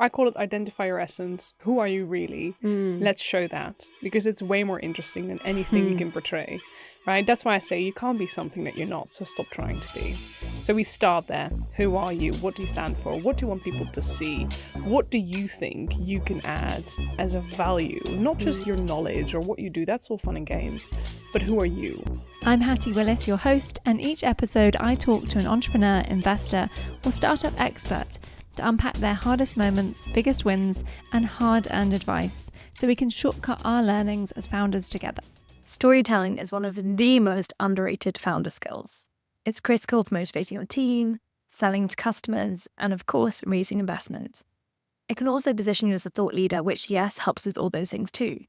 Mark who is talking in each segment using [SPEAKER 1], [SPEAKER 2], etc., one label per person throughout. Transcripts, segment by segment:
[SPEAKER 1] I call it identify your essence. Who are you really? Let's show that, because it's way more interesting than anything you can portray, right? That's why I say you can't be something that you're not, so stop trying to be. So we start there. Who are you? What do you stand for? What do you want people to see? What do you think you can add as a value? Not just your knowledge or what you do, that's all fun and games, but who are you?
[SPEAKER 2] I'm Hattie Willis, your host, and each episode I talk to an entrepreneur, investor, or startup expert to unpack their hardest moments, biggest wins, and hard-earned advice so we can shortcut our learnings as founders together.
[SPEAKER 3] Storytelling is one of the most underrated founder skills. It's critical for motivating your team, selling to customers, and of course, raising investment. It can also position you as a thought leader, which, yes, helps with all those things too.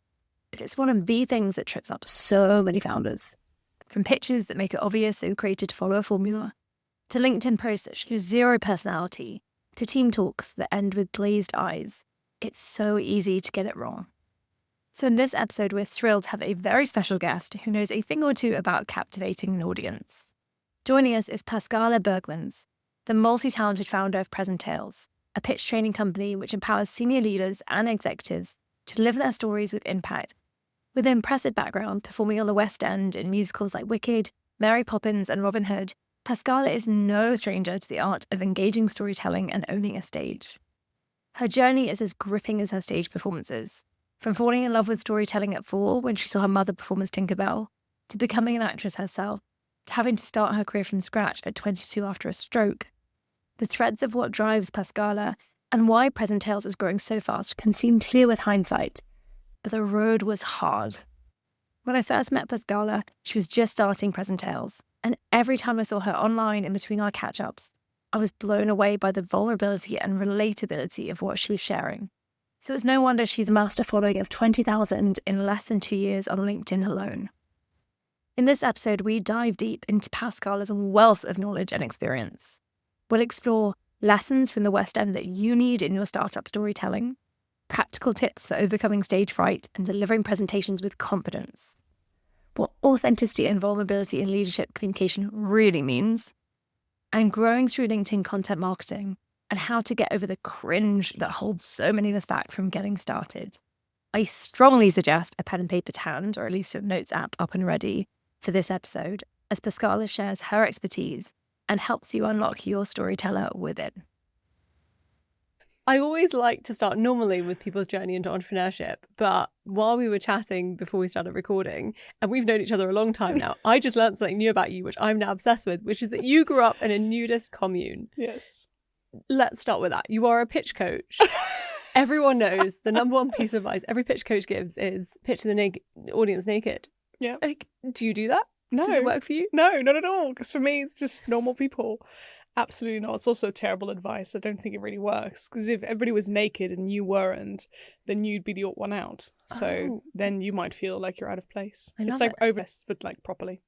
[SPEAKER 3] But it's one of the things that trips up so many founders. From pitches that make it obvious they were created to follow a formula, to LinkedIn posts that show zero personality, to team talks that end with glazed eyes. It's so easy to get it wrong. So in this episode, we're thrilled to have a very special guest who knows a thing or two about captivating an audience. Joining us is Pascalle Bergmans, the multi-talented founder of PresenTales, a pitch training company which empowers senior leaders and executives to deliver their stories with impact. With an impressive background performing on the West End in musicals like Wicked, Mary Poppins and Robin Hood, Pascalle is no stranger to the art of engaging storytelling and owning a stage. Her journey is as gripping as her stage performances. From falling in love with storytelling at 4 when she saw her mother perform as Tinkerbell, to becoming an actress herself, to having to start her career from scratch at 22 after a stroke. The threads of what drives Pascalle and why PresenTales is growing so fast can seem clear with hindsight, but the road was hard. When I first met Pascalle, she was just starting PresenTales, and every time I saw her online in between our catch-ups, I was blown away by the vulnerability and relatability of what she was sharing. So it's no wonder she's amassed a following of 20,000 in less than 2 years on LinkedIn alone. In this episode, we dive deep into Pascalle's wealth of knowledge and experience. We'll explore lessons from the West End that you need in your startup storytelling, practical tips for overcoming stage fright and delivering presentations with confidence, what authenticity and vulnerability in leadership communication really means, and growing through LinkedIn content marketing, and how to get over the cringe that holds so many of us back from getting started. I strongly suggest a pen and paper to hand, or at least a notes app up and ready for this episode, as Pascalle shares her expertise and helps you unlock your storyteller within.
[SPEAKER 2] I always like to start normally with people's journey into entrepreneurship, but while we were chatting before we started recording, and we've known each other a long time now, I just learned something new about you, which I'm now obsessed with, which is that you grew up in a nudist commune.
[SPEAKER 1] Yes.
[SPEAKER 2] Let's start with that. You are a pitch coach. Everyone knows the number one piece of advice every pitch coach gives is pitch the audience naked.
[SPEAKER 1] Yeah.
[SPEAKER 2] Like, do you do that?
[SPEAKER 1] No.
[SPEAKER 2] Does it work for you?
[SPEAKER 1] No, not at all. Because for me, it's just normal people. Absolutely not. It's also terrible advice. I don't think it really works. Because if everybody was naked and you weren't, then you'd be the odd one out. So then you might feel like you're out of place. It's like overdressed, but like properly.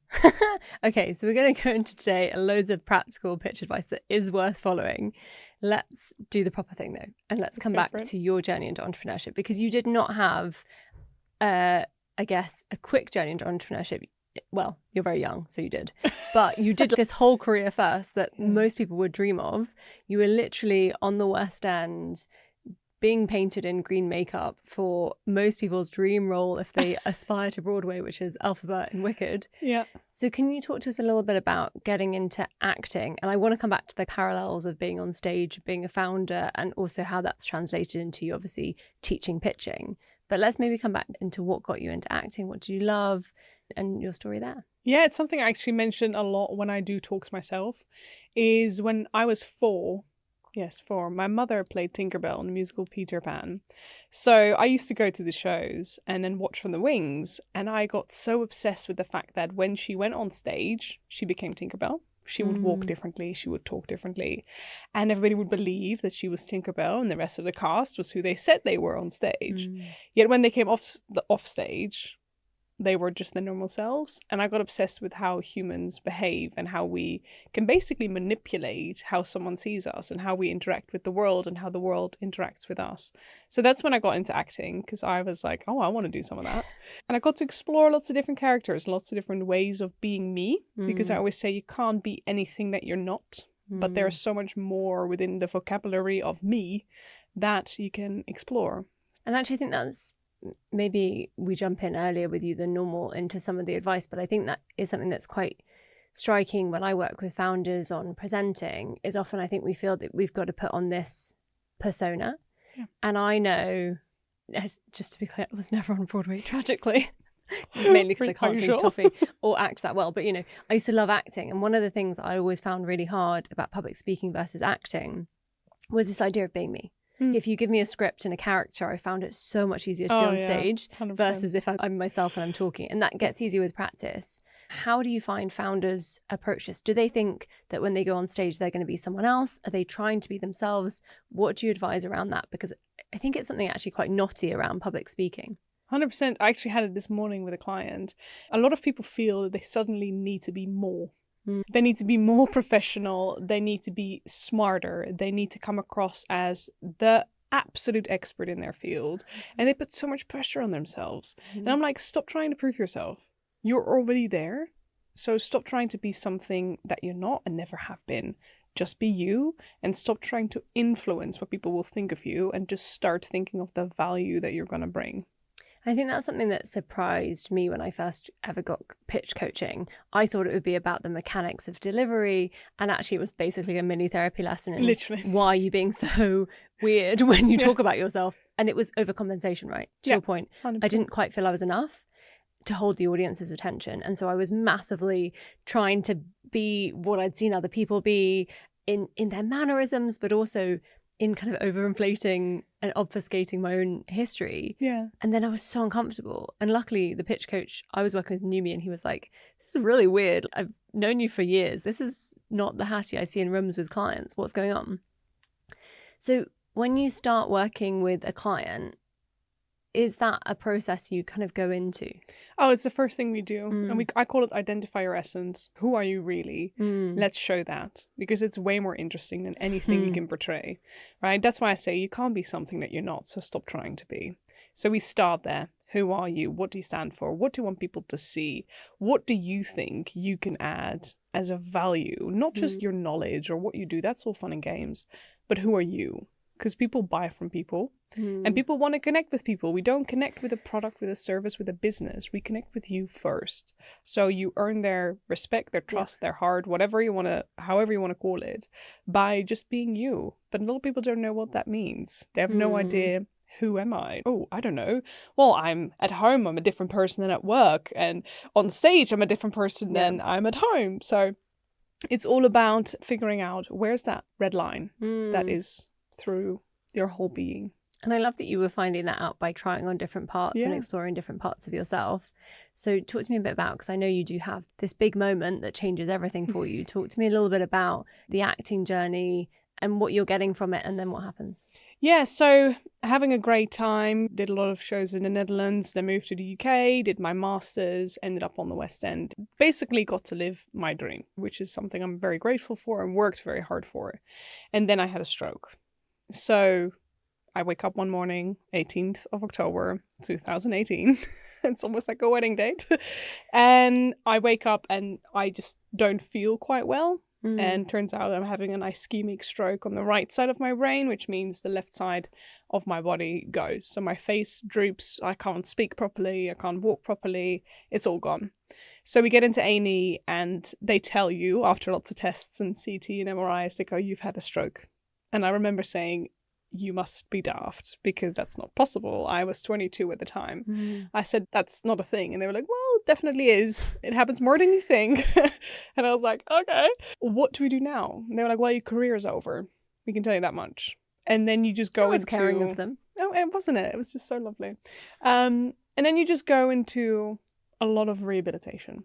[SPEAKER 2] Okay, so we're going to go into today loads of practical pitch advice that is worth following. Let's do the proper thing though. And let's come back to your journey into entrepreneurship, because you did not have, I guess, a quick journey into entrepreneurship. Well, you're very young, so you did. But you did this whole career first that most people would dream of. You were literally on the West End being painted in green makeup for most people's dream role if they aspire to Broadway, which is Alphabet and Wicked.
[SPEAKER 1] Yeah.
[SPEAKER 2] So can you talk to us a little bit about getting into acting? And I want to come back to the parallels of being on stage, being a founder, and also how that's translated into you obviously teaching pitching. But let's maybe come back into what got you into acting. What did you love? And your story there.
[SPEAKER 1] Yeah, it's something I actually mention a lot when I do talks myself, is when I was 4, my mother played Tinkerbell in the musical Peter Pan. So I used to go to the shows and then watch from the wings, and I got so obsessed with the fact that when she went on stage, she became Tinkerbell. She would walk differently, she would talk differently, and everybody would believe that she was Tinkerbell and the rest of the cast was who they said they were on stage. Yet when they came off stage, they were just their normal selves. And I got obsessed with how humans behave and how we can basically manipulate how someone sees us and how we interact with the world and how the world interacts with us. So that's when I got into acting, because I was like, oh, I want to do some of that. And I got to explore lots of different characters, lots of different ways of being me, because I always say you can't be anything that you're not. But there's so much more within the vocabulary of me that you can explore.
[SPEAKER 2] And actually, I think that's, maybe we jump in earlier with you than normal into some of the advice, but I think that is something that's quite striking when I work with founders on presenting, is often I think we feel that we've got to put on this persona.
[SPEAKER 1] Yeah.
[SPEAKER 2] And I know, just to be clear, I was never on Broadway, tragically. Mainly because I can't sing toffee or act that well. But, you know, I used to love acting. And one of the things I always found really hard about public speaking versus acting was this idea of being me. If you give me a script and a character, I found it so much easier to be on stage
[SPEAKER 1] 100%.
[SPEAKER 2] versus if I'm myself and I'm talking. And that gets easier with practice. How do you find founders approach this? Do they think that when they go on stage, they're going to be someone else? Are they trying to be themselves? What do you advise around that? Because I think it's something actually quite knotty around public speaking.
[SPEAKER 1] 100%. I actually had it this morning with a client. A lot of people feel that they suddenly need to be more. They need to be more professional. They need to be smarter. They need to come across as the absolute expert in their field. And they put so much pressure on themselves. And I'm like, stop trying to prove yourself. You're already there. So stop trying to be something that you're not and never have been. Just be you, and stop trying to influence what people will think of you, and just start thinking of the value that you're going to bring.
[SPEAKER 2] I think that's something that surprised me when I first ever got pitch coaching. I thought it would be about the mechanics of delivery, and actually it was basically a mini therapy lesson in
[SPEAKER 1] Literally.
[SPEAKER 2] why are you being so weird when you talk about yourself. And it was overcompensation, right? To your point.
[SPEAKER 1] 100%.
[SPEAKER 2] I didn't quite feel I was enough to hold the audience's attention. And so I was massively trying to be what I'd seen other people be in their mannerisms, but also in kind of overinflating and obfuscating my own history.
[SPEAKER 1] Yeah.
[SPEAKER 2] And then I was so uncomfortable. And luckily the pitch coach I was working with knew me, and he was like, this is really weird. I've known you for years. This is not the Hattie I see in rooms with clients. What's going on? So when you start working with a client, is that a process you kind of go into?
[SPEAKER 1] Oh, it's the first thing we do. And I call it identify your essence. Who are you really? Let's show that, because it's way more interesting than anything you can portray, right? That's why I say you can't be something that you're not, so stop trying to be. So we start there. Who are you? What do you stand for? What do you want people to see? What do you think you can add as a value? Not just your knowledge or what you do. That's all fun and games. But who are you? Because people buy from people. And people want to connect with people. We don't connect with a product, with a service, with a business. We connect with you first. So you earn their respect, their trust, their heart, however you want to call it, by just being you. But a lot of people don't know what that means. They have no idea. Who am I? Oh, I don't know. Well, I'm at home, I'm a different person than at work. And on stage, I'm a different person than I'm at home. So it's all about figuring out where's that red line that is through your whole being.
[SPEAKER 2] And I love that you were finding that out by trying on different parts and exploring different parts of yourself. So talk to me a bit about, because I know you do have this big moment that changes everything for you. Talk to me a little bit about the acting journey and what you're getting from it, and then what happens.
[SPEAKER 1] Yeah, so having a great time. Did a lot of shows in the Netherlands, then moved to the UK, did my master's, ended up on the West End. Basically got to live my dream, which is something I'm very grateful for and worked very hard for. And then I had a stroke. So I wake up one morning, 18th of October, 2018. It's almost like a wedding date. And I wake up and I just don't feel quite well. And turns out I'm having an ischemic stroke on the right side of my brain, which means the left side of my body goes. So my face droops, I can't speak properly, I can't walk properly, it's all gone. So we get into A&E and they tell you, after lots of tests and CT and MRIs, they go, you've had a stroke. And I remember saying, you must be daft, because that's not possible. I was 22 at the time. I said, that's not a thing. And they were like, well, it definitely is. It happens more than you think. And I was like, okay, what do we do now? And they were like, well, your career is over. We can tell you that much. And then you just go into...
[SPEAKER 2] caring of them.
[SPEAKER 1] Oh, it wasn't it? It was just so lovely. And then you just go into a lot of rehabilitation.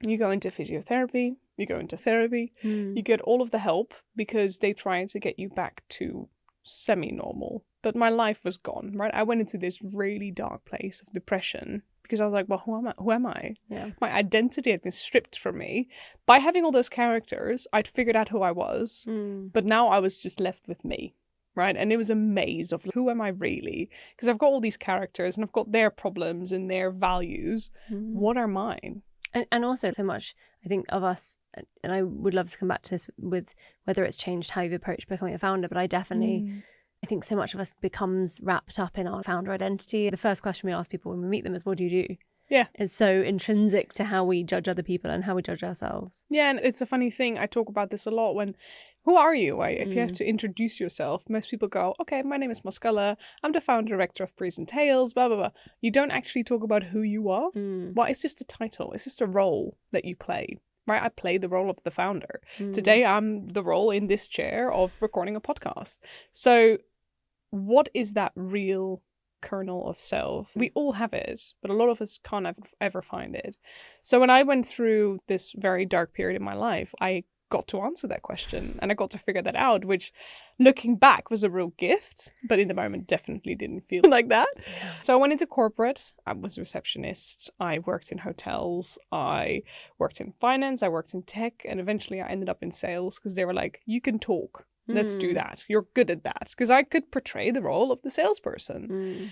[SPEAKER 1] You go into physiotherapy, you go into therapy, you get all of the help, because they try to get you back to semi-normal. But my life was gone, right? I went into this really dark place of depression because I was like, well, who am I?
[SPEAKER 2] Yeah.
[SPEAKER 1] My identity had been stripped from me. By having all those characters, I'd figured out who I was, but now I was just left with me, right? And it was a maze of who am I really? Because I've got all these characters and I've got their problems and their values. What are mine?
[SPEAKER 2] And also so much, I think, of us, and I would love to come back to this with whether it's changed how you've approached becoming a founder, but I definitely I think so much of us becomes wrapped up in our founder identity. The first question we ask people when we meet them is, what do you do?
[SPEAKER 1] Yeah.
[SPEAKER 2] It's so intrinsic to how we judge other people and how we judge ourselves.
[SPEAKER 1] Yeah, and it's a funny thing. I talk about this a lot when, who are you? If you have to introduce yourself, most people go, okay, my name is Pascalle. I'm the founder director of PresenTales, blah, blah, blah. You don't actually talk about who you are. Well, it's just a title. It's just a role that you play. Right, I play the role of the founder. Today, I'm the role in this chair of recording a podcast. So what is that real kernel of self? We all have it, but a lot of us can't ever find it. So when I went through this very dark period in my life, I got to answer that question and I got to figure that out, which looking back was a real gift, but in the moment definitely didn't feel like that. Yeah. So I went into corporate. I was a receptionist. I worked in hotels. I worked in finance. I worked in tech. And eventually I ended up in sales because they were like, you can talk. Let's do that. You're good at that. Because I could portray the role of the salesperson.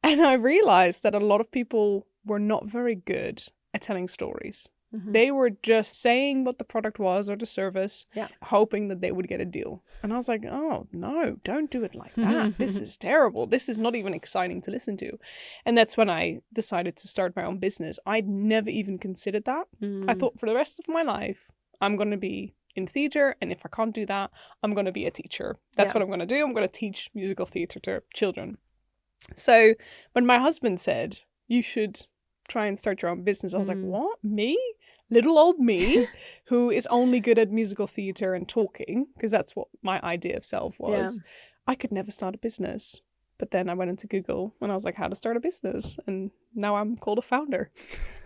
[SPEAKER 1] And I realized that a lot of people were not very good at telling stories. They were just saying what the product was or the service, hoping that they would get a deal. And I was like, oh, no, don't do it like that. This is terrible. This is not even exciting to listen to. And that's when I decided to start my own business. I'd never even considered that. I thought for the rest of my life, I'm going to be in theatre. And if I can't do that, I'm going to be a teacher. That's what I'm going to do. I'm going to teach musical theatre to children. So when my husband said, you should try and start your own business, I was like, what? Me? Little old me, who is only good at musical theatre and talking, because that's what my idea of self was. Yeah. I could never start a business. But then I went into Google and I was like, how to start a business? And now I'm called a founder.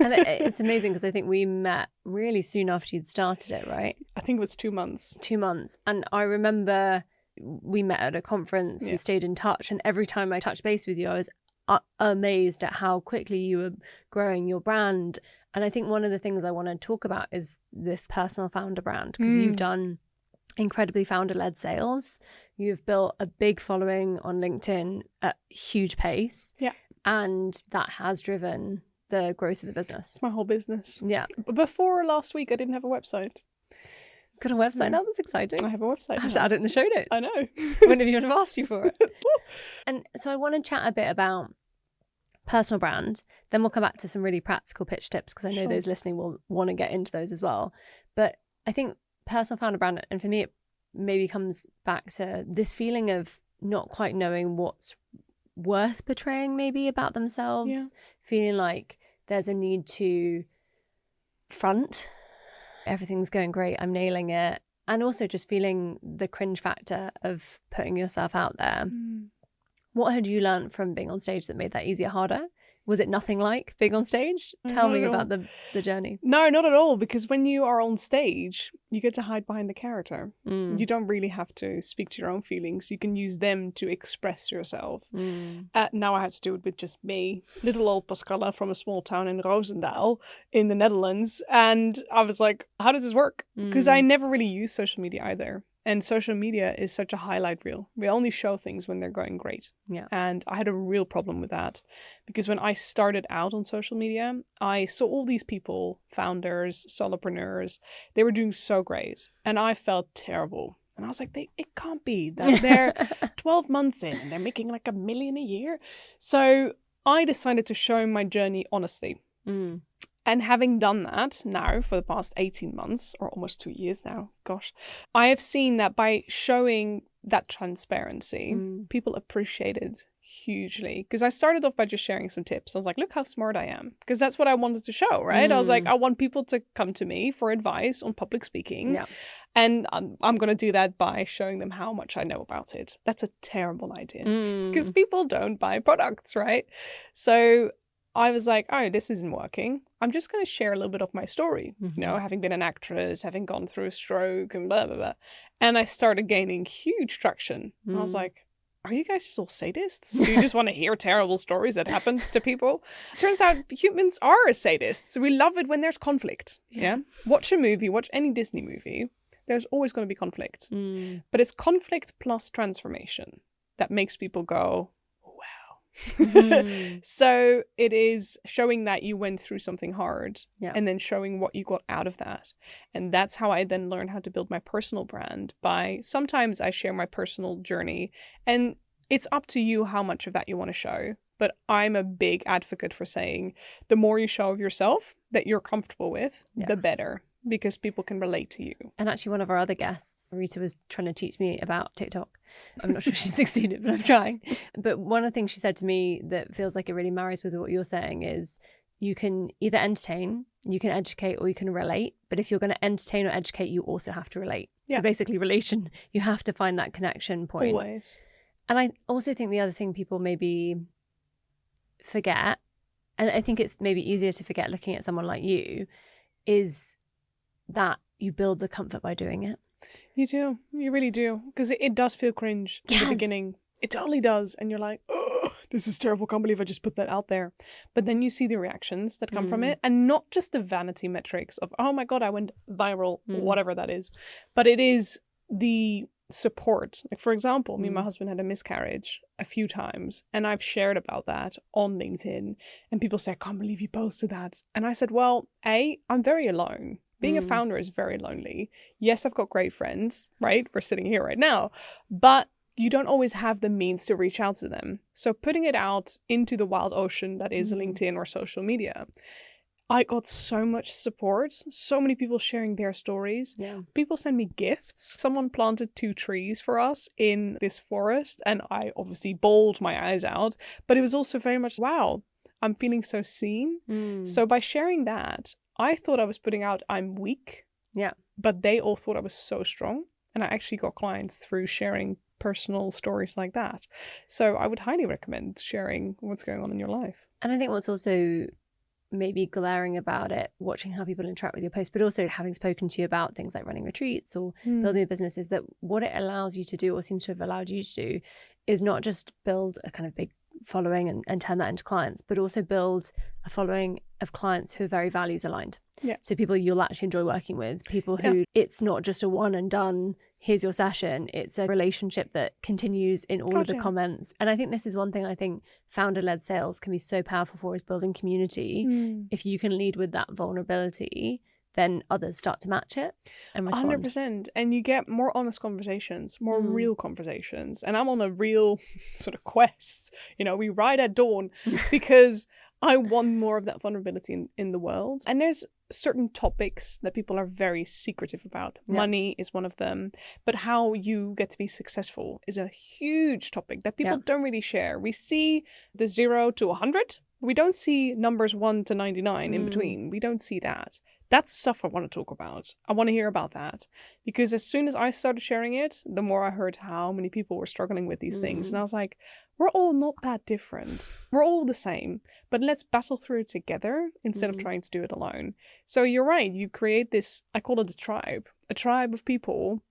[SPEAKER 2] And it's amazing because I think we met really soon after you'd started it, right?
[SPEAKER 1] I think it was 2 months.
[SPEAKER 2] 2 months. And I remember we met at a conference, we stayed in touch. And every time I touched base with you, I was amazed at how quickly you were growing your brand. And I think one of the things I want to talk about is this personal founder brand, because you've done incredibly founder-led sales. You've built a big following on LinkedIn at huge pace. Yeah. And that has driven the growth of the business.
[SPEAKER 1] It's my whole business.
[SPEAKER 2] Yeah.
[SPEAKER 1] But before last week, I didn't have a website.
[SPEAKER 2] Got a website now? That's exciting.
[SPEAKER 1] I have a website.
[SPEAKER 2] I have to add it in the show notes.
[SPEAKER 1] I know.
[SPEAKER 2] Wouldn't have even have asked you for it. And so I want to chat a bit about personal brand. Then we'll come back to some really practical pitch tips, because I know those listening will want to get into those as well. But I think personal founder brand, and for me, it maybe comes back to this feeling of not quite knowing what's worth portraying maybe about themselves, feeling like there's a need to front. Everything's going great, I'm nailing it. And also just feeling the cringe factor of putting yourself out there. What had you learned from being on stage that made that easier, harder? Was it nothing like being on stage? Tell me about the journey.
[SPEAKER 1] No, not at all. Because when you are on stage, you get to hide behind the character. You don't really have to speak to your own feelings. You can use them to express yourself. Now I had to do it with just me, little old Pascalle from a small town in Roosendaal in the Netherlands. And I was like, how does this work? Because I never really used social media either. And social media is such a highlight reel. We only show things when they're going great. Yeah. And I had a real problem with that, because when I started out on social media, I saw all these people, founders, solopreneurs, they were doing so great. And I felt terrible. And I was like, it can't be that they're 12 months in and they're making like $1 million a year. So I decided to show my journey honestly. And having done that now for the past 18 months, or almost 2 years now, gosh, I have seen that by showing that transparency, people appreciate it hugely. Because I started off by just sharing some tips. I was like, look how smart I am. Because that's what I wanted to show, right? I was like, I want people to come to me for advice on public speaking. Yeah. And I'm going to do that by showing them how much I know about it. That's a terrible idea. Because people don't buy products, right? So I was like, oh, this isn't working. I'm just going to share a little bit of my story, you know, having been an actress, having gone through a stroke and blah, blah, blah. And I started gaining huge traction. And I was like, are you guys just all sadists? Do you just want to hear terrible stories that happened to people? Turns out humans are sadists. We love it when there's conflict. Yeah. Watch a movie, watch any Disney movie. There's always going to be conflict. But it's conflict plus transformation that makes people go, So it is showing that you went through something hard and then showing what you got out of that. And that's how I then learned how to build my personal brand. By sometimes I share my personal journey, and it's up to you how much of that you want to show. But I'm a big advocate for saying the more you show of yourself that you're comfortable with, the better, because people can relate to you.
[SPEAKER 2] And actually, one of our other guests, Rita, was trying to teach me about TikTok. I'm not sure she succeeded, but I'm trying. But one of the things she said to me that feels like it really marries with what you're saying is you can either entertain, you can educate, or you can relate. But if you're going to entertain or educate, you also have to relate. So basically, you have to find that connection point.
[SPEAKER 1] Always.
[SPEAKER 2] And I also think the other thing people maybe forget, and I think it's maybe easier to forget looking at someone like you, is that you build the comfort by doing it.
[SPEAKER 1] You do. You really do. Because it does feel cringe in the beginning. It totally does. And you're like, oh, this is terrible. Can't believe I just put that out there. But then you see the reactions that come from it. And not just the vanity metrics of, oh my God, I went viral, whatever that is. But it is the support. Like, for example, me and my husband had a miscarriage a few times, and I've shared about that on LinkedIn, and people say, I can't believe you posted that. And I said, well, I'm very alone. Being a founder is very lonely. Yes, I've got great friends, right? We're sitting here right now, but you don't always have the means to reach out to them. So putting it out into the wild ocean that is LinkedIn or social media, I got so much support, so many people sharing their stories. People send me gifts. Someone planted 2 trees for us in this forest, and I obviously bawled my eyes out, but it was also very much, wow, I'm feeling so seen. So by sharing that, I thought I was putting out, I'm weak. But they all thought I was so strong. And I actually got clients through sharing personal stories like that. So I would highly recommend sharing what's going on in your life.
[SPEAKER 2] And I think what's also maybe glaring about it, watching how people interact with your posts, but also having spoken to you about things like running retreats or building a business, is that what it allows you to do, or seems to have allowed you to do, is not just build a kind of big following and turn that into clients, but also build a following of clients who are very values aligned. So people you'll actually enjoy working with, people who it's not just a one and done, here's your session. It's a relationship that continues in all of the comments. And I think this is one thing I think founder-led sales can be so powerful for, is building community. If you can lead with that vulnerability, then others start to match it and respond.
[SPEAKER 1] 100%. And you get more honest conversations, more real conversations. And I'm on a real sort of quest. You know, we ride at dawn because I want more of that vulnerability in the world. And there's certain topics that people are very secretive about. Money is one of them. But how you get to be successful is a huge topic that people don't really share. We see the 0 to 100. We don't see numbers 1 to 99 in between. We don't see that. That's stuff I want to talk about. I want to hear about that. Because as soon as I started sharing it, the more I heard how many people were struggling with these things. And I was like, we're all not that different. We're all the same. But let's battle through it together instead of trying to do it alone. So you're right. You create this, I call it a tribe of people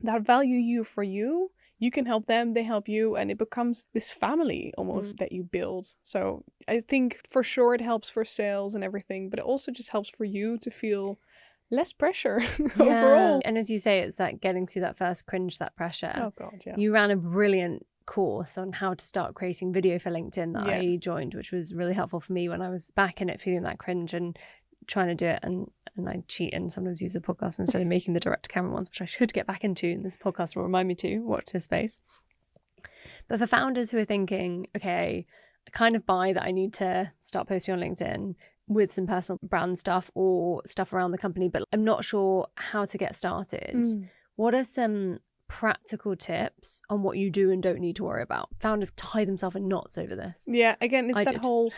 [SPEAKER 1] that value you for you. You can help them, they help you, and it becomes this family almost that you build. So I think for sure it helps for sales and everything, but it also just helps for you to feel less pressure overall.
[SPEAKER 2] And as you say, it's that getting through that first cringe, that pressure.
[SPEAKER 1] Oh God, yeah.
[SPEAKER 2] You ran a brilliant course on how to start creating video for LinkedIn that I joined, which was really helpful for me when I was back in it, feeling that cringe and trying to do it, and I cheat and sometimes use the podcast instead of making the direct camera ones, which I should get back into, and this podcast will remind me to watch this space. But for founders who are thinking, okay, I kind of buy that I need to start posting on LinkedIn with some personal brand stuff or stuff around the company, but I'm not sure how to get started. What are some practical tips on what you do and don't need to worry about? Founders tie themselves in knots over this.
[SPEAKER 1] Yeah, again, it's whole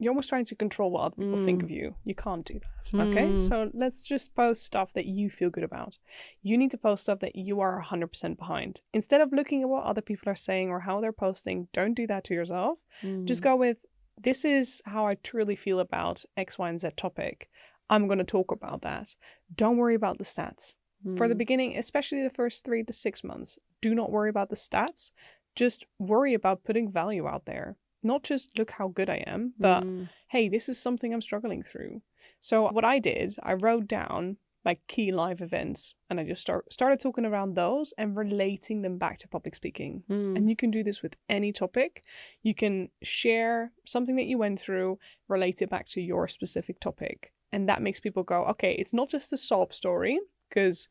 [SPEAKER 1] you're almost trying to control what other people think of you. You can't do that. Okay, so let's just post stuff that you feel good about. You need to post stuff that you are 100% behind. Instead of looking at what other people are saying or how they're posting, don't do that to yourself. Just go with, this is how I truly feel about X, Y, and Z topic. I'm going to talk about that. Don't worry about the stats. For the beginning, especially the first 3 to 6 months, do not worry about the stats. Just worry about putting value out there. Not just look how good I am, but hey, this is something I'm struggling through. So what I did, I wrote down like key live events, and I just started talking around those and relating them back to public speaking. And you can do this with any topic. You can share something that you went through, relate it back to your specific topic, and that makes people go, okay, it's not just a sob story, because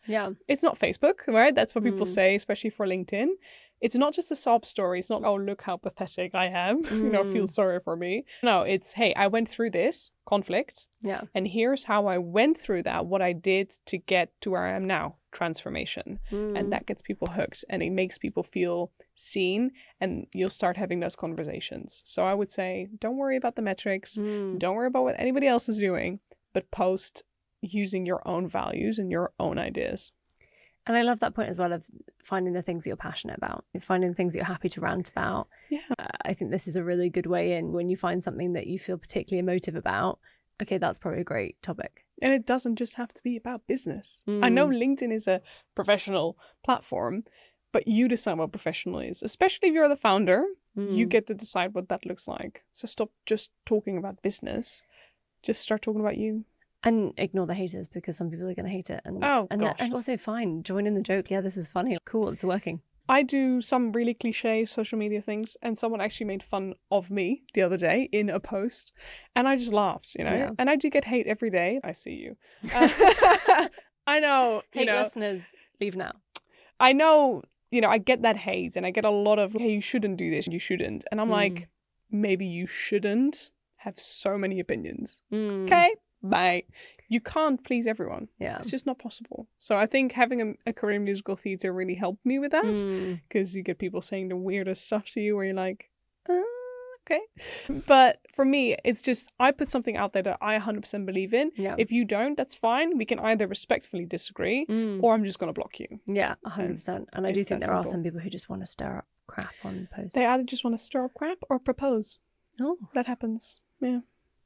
[SPEAKER 1] it's not Facebook, right? That's what people say, especially for LinkedIn. It's not just a sob story. It's not, oh, look how pathetic I am, feel sorry for me. No, it's, hey, I went through this conflict.
[SPEAKER 2] Yeah.
[SPEAKER 1] And here's how I went through that, what I did to get to where I am now, transformation. And that gets people hooked, and it makes people feel seen, and you'll start having those conversations. So I would say, don't worry about the metrics. Don't worry about what anybody else is doing, but post using your own values and your own ideas.
[SPEAKER 2] And I love that point as well of finding the things that you're passionate about, finding the things that you're happy to rant about.
[SPEAKER 1] Yeah.
[SPEAKER 2] I think this is a really good way in when you find something that you feel particularly emotive about. Okay, that's probably a great topic.
[SPEAKER 1] And it doesn't just have to be about business. I know LinkedIn is a professional platform, but you decide what professional is. Especially if you're the founder, you get to decide what that looks like. So stop just talking about business. Just start talking about you.
[SPEAKER 2] And ignore the haters, because some people are going to hate it. And,
[SPEAKER 1] gosh.
[SPEAKER 2] And also, fine, join in the joke. Yeah, this is funny. Cool, it's working.
[SPEAKER 1] I do some really cliche social media things, and someone actually made fun of me the other day in a post, and I just laughed,
[SPEAKER 2] Yeah.
[SPEAKER 1] And I do get hate every day. I see you. I know.
[SPEAKER 2] Hey, listeners, leave now.
[SPEAKER 1] I know, I get that hate, and I get a lot of, hey, you shouldn't do this, you shouldn't. And I'm like, maybe you shouldn't have so many opinions. Okay? Bye. You can't please everyone.
[SPEAKER 2] Yeah.
[SPEAKER 1] It's just not possible. So I think having a career in musical theatre really helped me with that, because you get people saying the weirdest stuff to you where you're like, okay. But for me, it's just, I put something out there that I 100% believe in.
[SPEAKER 2] Yeah.
[SPEAKER 1] If you don't, that's fine. We can either respectfully disagree or I'm just going to block you.
[SPEAKER 2] Yeah, 100%. And I do think there are some people who just want to stir up crap on posts.
[SPEAKER 1] They either just want to stir up crap or propose.
[SPEAKER 2] Oh.
[SPEAKER 1] That happens. Yeah.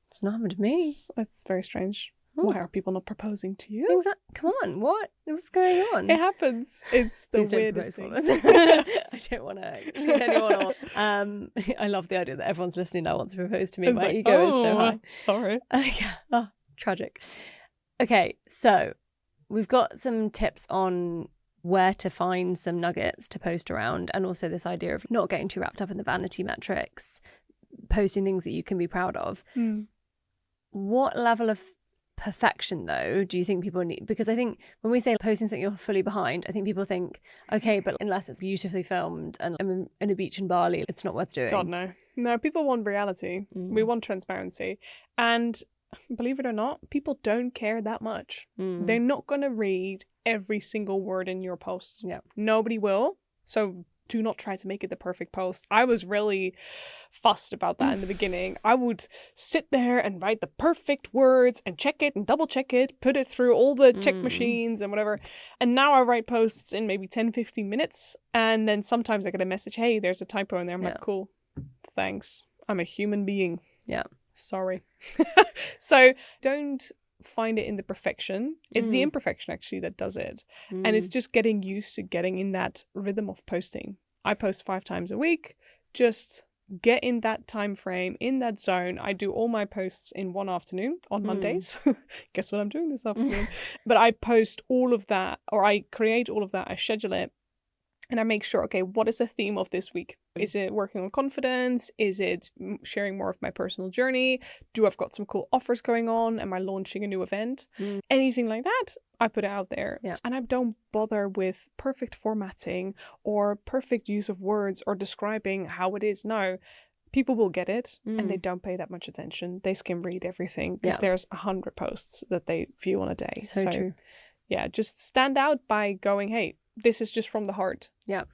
[SPEAKER 2] It's not happened to me.
[SPEAKER 1] It's very strange.
[SPEAKER 2] Oh.
[SPEAKER 1] Why are people not proposing to you?
[SPEAKER 2] Exactly. Come on, what's going on?
[SPEAKER 1] It happens. It's the
[SPEAKER 2] Please don't
[SPEAKER 1] weirdest
[SPEAKER 2] propose
[SPEAKER 1] thing.
[SPEAKER 2] for us. I don't want to lead anyone on. I love the idea that everyone's listening now wants to propose to me.
[SPEAKER 1] It's
[SPEAKER 2] My
[SPEAKER 1] like,
[SPEAKER 2] ego is so high.
[SPEAKER 1] Sorry.
[SPEAKER 2] Yeah. Oh, tragic. Okay, so we've got some tips on where to find some nuggets to post around, and also this idea of not getting too wrapped up in the vanity metrics, posting things that you can be proud of. What level of perfection, though, do you think people need? Because I think when we say posting something you're fully behind, I think people think, okay, but unless it's beautifully filmed and I'm in a beach in Bali, it's not worth doing.
[SPEAKER 1] God, no. No, people want reality. We want transparency. And believe it or not, people don't care that much. They're not going to read every single word in your post.
[SPEAKER 2] Yeah.
[SPEAKER 1] Nobody will. So do not try to make it the perfect post. I was really fussed about that in the beginning. I would sit there and write the perfect words and check it and double check it, put it through all the check machines and whatever. And now I write posts in maybe 10, 15 minutes. And then sometimes I get a message, hey, there's a typo in there. I'm like, cool, thanks. I'm a human being.
[SPEAKER 2] Yeah.
[SPEAKER 1] Sorry. So don't find it in the perfection. It's the imperfection actually that does it. And it's just getting used to getting in that rhythm of posting. I post 5 times a week. Just get in that time frame, in that zone. I do all my posts in one afternoon on Mondays. Guess what I'm doing this afternoon? But I post all of that, or I create all of that, I schedule it. And I make sure, okay, what is the theme of this week? Is it working on confidence? Is it sharing more of my personal journey? Do I've got some cool offers going on? Am I launching a new event? Anything like that, I put it out there.
[SPEAKER 2] Yeah.
[SPEAKER 1] And I don't bother with perfect formatting or perfect use of words or describing how it is. No, people will get it and they don't pay that much attention. They skim read everything because there's 100 posts that they view on a day.
[SPEAKER 2] So true.
[SPEAKER 1] Yeah, just stand out by going, hey, this is just from the heart.
[SPEAKER 2] Yeah.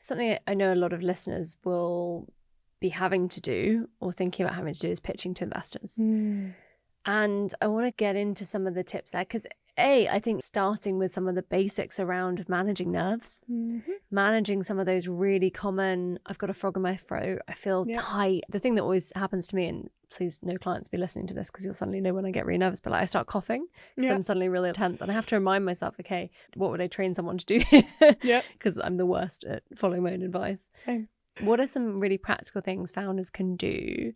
[SPEAKER 2] Something I know a lot of listeners will be having to do or thinking about having to do is pitching to investors. And I want to get into some of the tips there because I think starting with some of the basics around managing nerves, managing some of those really common, I've got a frog in my throat, I feel tight. The thing that always happens to me, and please no clients be listening to this because you'll suddenly know when I get really nervous, but like I start coughing because I'm suddenly really tense and I have to remind myself, okay, what would I train someone to do here? Because I'm the worst at following my own advice.
[SPEAKER 1] Same.
[SPEAKER 2] What are some really practical things founders can do?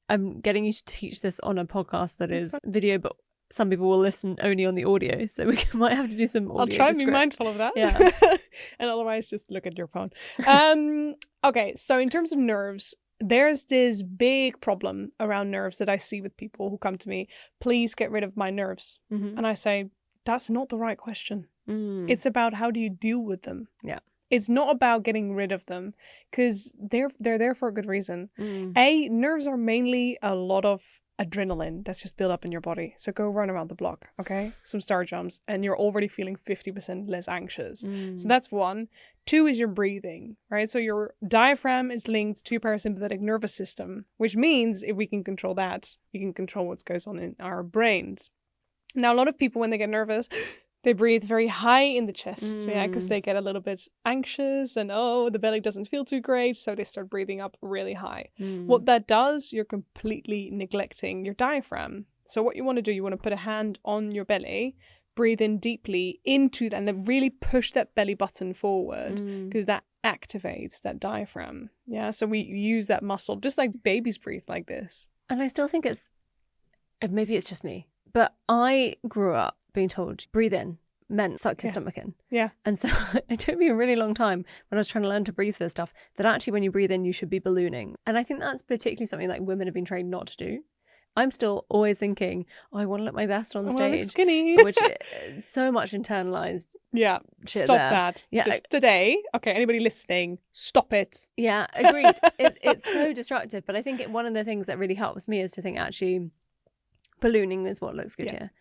[SPEAKER 2] I'm getting you to teach this on a podcast that is video, but some people will listen only on the audio, so we might have to do some audio.
[SPEAKER 1] I'll try and be mindful of that.
[SPEAKER 2] Yeah.
[SPEAKER 1] And otherwise, just look at your phone. Okay, so in terms of nerves, there's this big problem around nerves that I see with people who come to me. Please get rid of my nerves.
[SPEAKER 2] Mm-hmm.
[SPEAKER 1] And I say, that's not the right question.
[SPEAKER 2] Mm.
[SPEAKER 1] It's about how do you deal with them.
[SPEAKER 2] Yeah.
[SPEAKER 1] It's not about getting rid of them, because they're there for a good reason. Nerves are mainly a lot of adrenaline that's just built up in your body. So go run around the block, okay? Some star jumps, and you're already feeling 50% less anxious. So that's one. Two is your breathing, right? So your diaphragm is linked to your parasympathetic nervous system, which means if we can control that, we can control what goes on in our brains. Now, a lot of people, when they get nervous, they breathe very high in the chest, because they get a little bit anxious and, the belly doesn't feel too great, so they start breathing up really high. What that does, you're completely neglecting your diaphragm. So what you want to do, you want to put a hand on your belly, breathe in deeply into that, and then really push that belly button forward, because that activates that diaphragm. Yeah, so we use that muscle, just like babies breathe like this.
[SPEAKER 2] And I still think maybe it's just me, but I grew up being told, breathe in meant suck your stomach in.
[SPEAKER 1] Yeah.
[SPEAKER 2] And so it took me a really long time when I was trying to learn to breathe for this stuff, that actually when you breathe in, you should be ballooning. And I think that's particularly something that women have been trained not to do. I'm still always thinking, I want to look my best on stage.
[SPEAKER 1] Look skinny.
[SPEAKER 2] Which is so much internalized.
[SPEAKER 1] Yeah.
[SPEAKER 2] Shit
[SPEAKER 1] Stop
[SPEAKER 2] there.
[SPEAKER 1] that.
[SPEAKER 2] Yeah.
[SPEAKER 1] Just today. Okay, anybody listening, stop it.
[SPEAKER 2] Yeah, agreed. It's so destructive. But I think one of the things that really helps me is to think actually ballooning is what looks good here.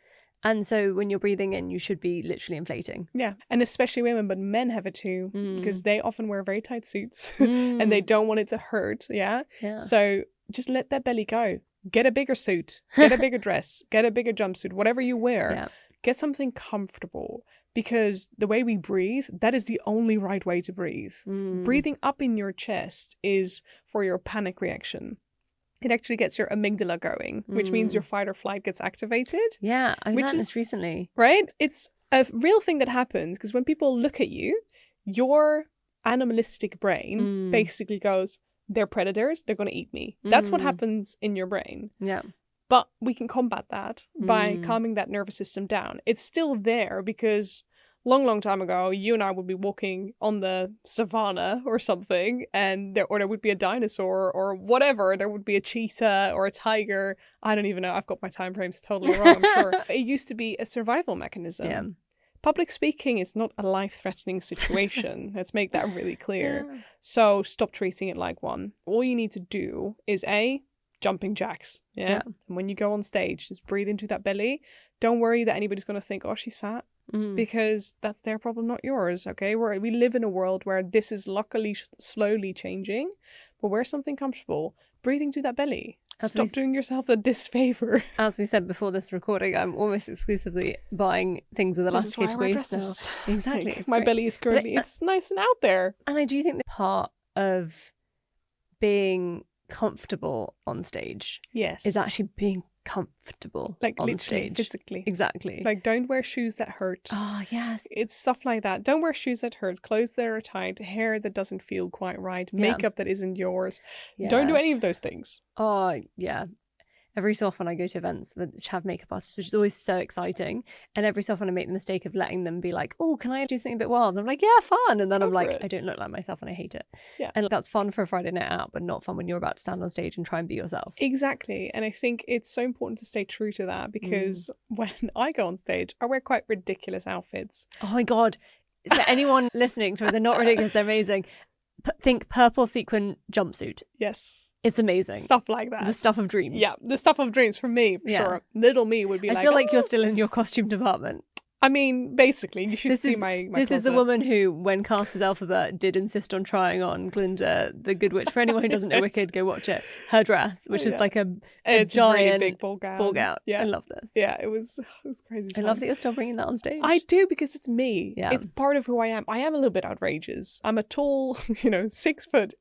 [SPEAKER 2] And so when you're breathing in, you should be literally inflating.
[SPEAKER 1] Yeah. And especially women, but men have it too, because they often wear very tight suits and they don't want it to hurt. Yeah. So just let that belly go. Get a bigger suit, get a bigger dress, get a bigger jumpsuit, whatever you wear. Get something comfortable, because the way we breathe, that is the only right way to breathe. Breathing up in your chest is for your panic reaction. It actually gets your amygdala going, which means your fight or flight gets activated.
[SPEAKER 2] Yeah, I learned this recently.
[SPEAKER 1] Right? It's a real thing that happens, because when people look at you, your animalistic brain basically goes, they're predators, they're going to eat me. That's what happens in your brain.
[SPEAKER 2] Yeah.
[SPEAKER 1] But we can combat that by calming that nervous system down. It's still there because long time ago, you and I would be walking on the savannah or something, and there would be a dinosaur or whatever. There would be a cheetah or a tiger. I don't even know. I've got my time frames totally wrong, I'm sure. It used to be a survival mechanism. Yeah. Public speaking is not a life-threatening situation. Let's make that really clear. Yeah. So stop treating it like one. All you need to do is jumping jacks. Yeah. And when you go on stage, just breathe into that belly. Don't worry that anybody's going to think, oh, she's fat. Because that's their problem, not yours. Okay, we live in a world where this is luckily slowly changing, but wear something comfortable. Breathing to that belly. Stop doing yourself a disfavor.
[SPEAKER 2] As we said before this recording, I'm almost exclusively buying things with elasticated waist now. Exactly.
[SPEAKER 1] Like, my belly is curly. It's nice and out there.
[SPEAKER 2] And I do think the part of being comfortable on stage is actually being comfortable, like on stage
[SPEAKER 1] physically.
[SPEAKER 2] Exactly.
[SPEAKER 1] Like, don't wear shoes that hurt.
[SPEAKER 2] Oh yes,
[SPEAKER 1] it's stuff like that. Don't wear shoes that hurt, clothes that are tight, hair that doesn't feel quite right, makeup that isn't yours. Don't do any of those things.
[SPEAKER 2] Oh yeah. Every so often I go to events which have makeup artists, which is always so exciting. And every so often I make the mistake of letting them be like, oh, can I do something a bit wild? And I'm like, yeah, fun. And then I'm like, I don't look like myself and I hate it. Yeah. And that's fun for a Friday night out, but not fun when you're about to stand on stage and try and be yourself.
[SPEAKER 1] Exactly. And I think it's so important to stay true to that, because when I go on stage, I wear quite ridiculous outfits.
[SPEAKER 2] Oh my God. For anyone listening, so they're not ridiculous, they're amazing. Think purple sequin jumpsuit.
[SPEAKER 1] Yes.
[SPEAKER 2] It's amazing.
[SPEAKER 1] Stuff like that.
[SPEAKER 2] The stuff of dreams.
[SPEAKER 1] Yeah, the stuff of dreams for me, for sure. Little me would be
[SPEAKER 2] I feel like you're still in your costume department.
[SPEAKER 1] I mean, basically, you should see my
[SPEAKER 2] This
[SPEAKER 1] closet.
[SPEAKER 2] is the woman who, when cast as Elphaba, did insist on trying on Glinda, the Good Witch. For anyone who doesn't know Wicked, go watch it. Her dress, which is like a giant
[SPEAKER 1] really big ball gown.
[SPEAKER 2] Yeah. I love this.
[SPEAKER 1] Yeah, it was crazy.
[SPEAKER 2] I love that you're still bringing that on stage.
[SPEAKER 1] I do, because it's me.
[SPEAKER 2] Yeah.
[SPEAKER 1] It's part of who I am. I am a little bit outrageous. I'm a tall, 6'8".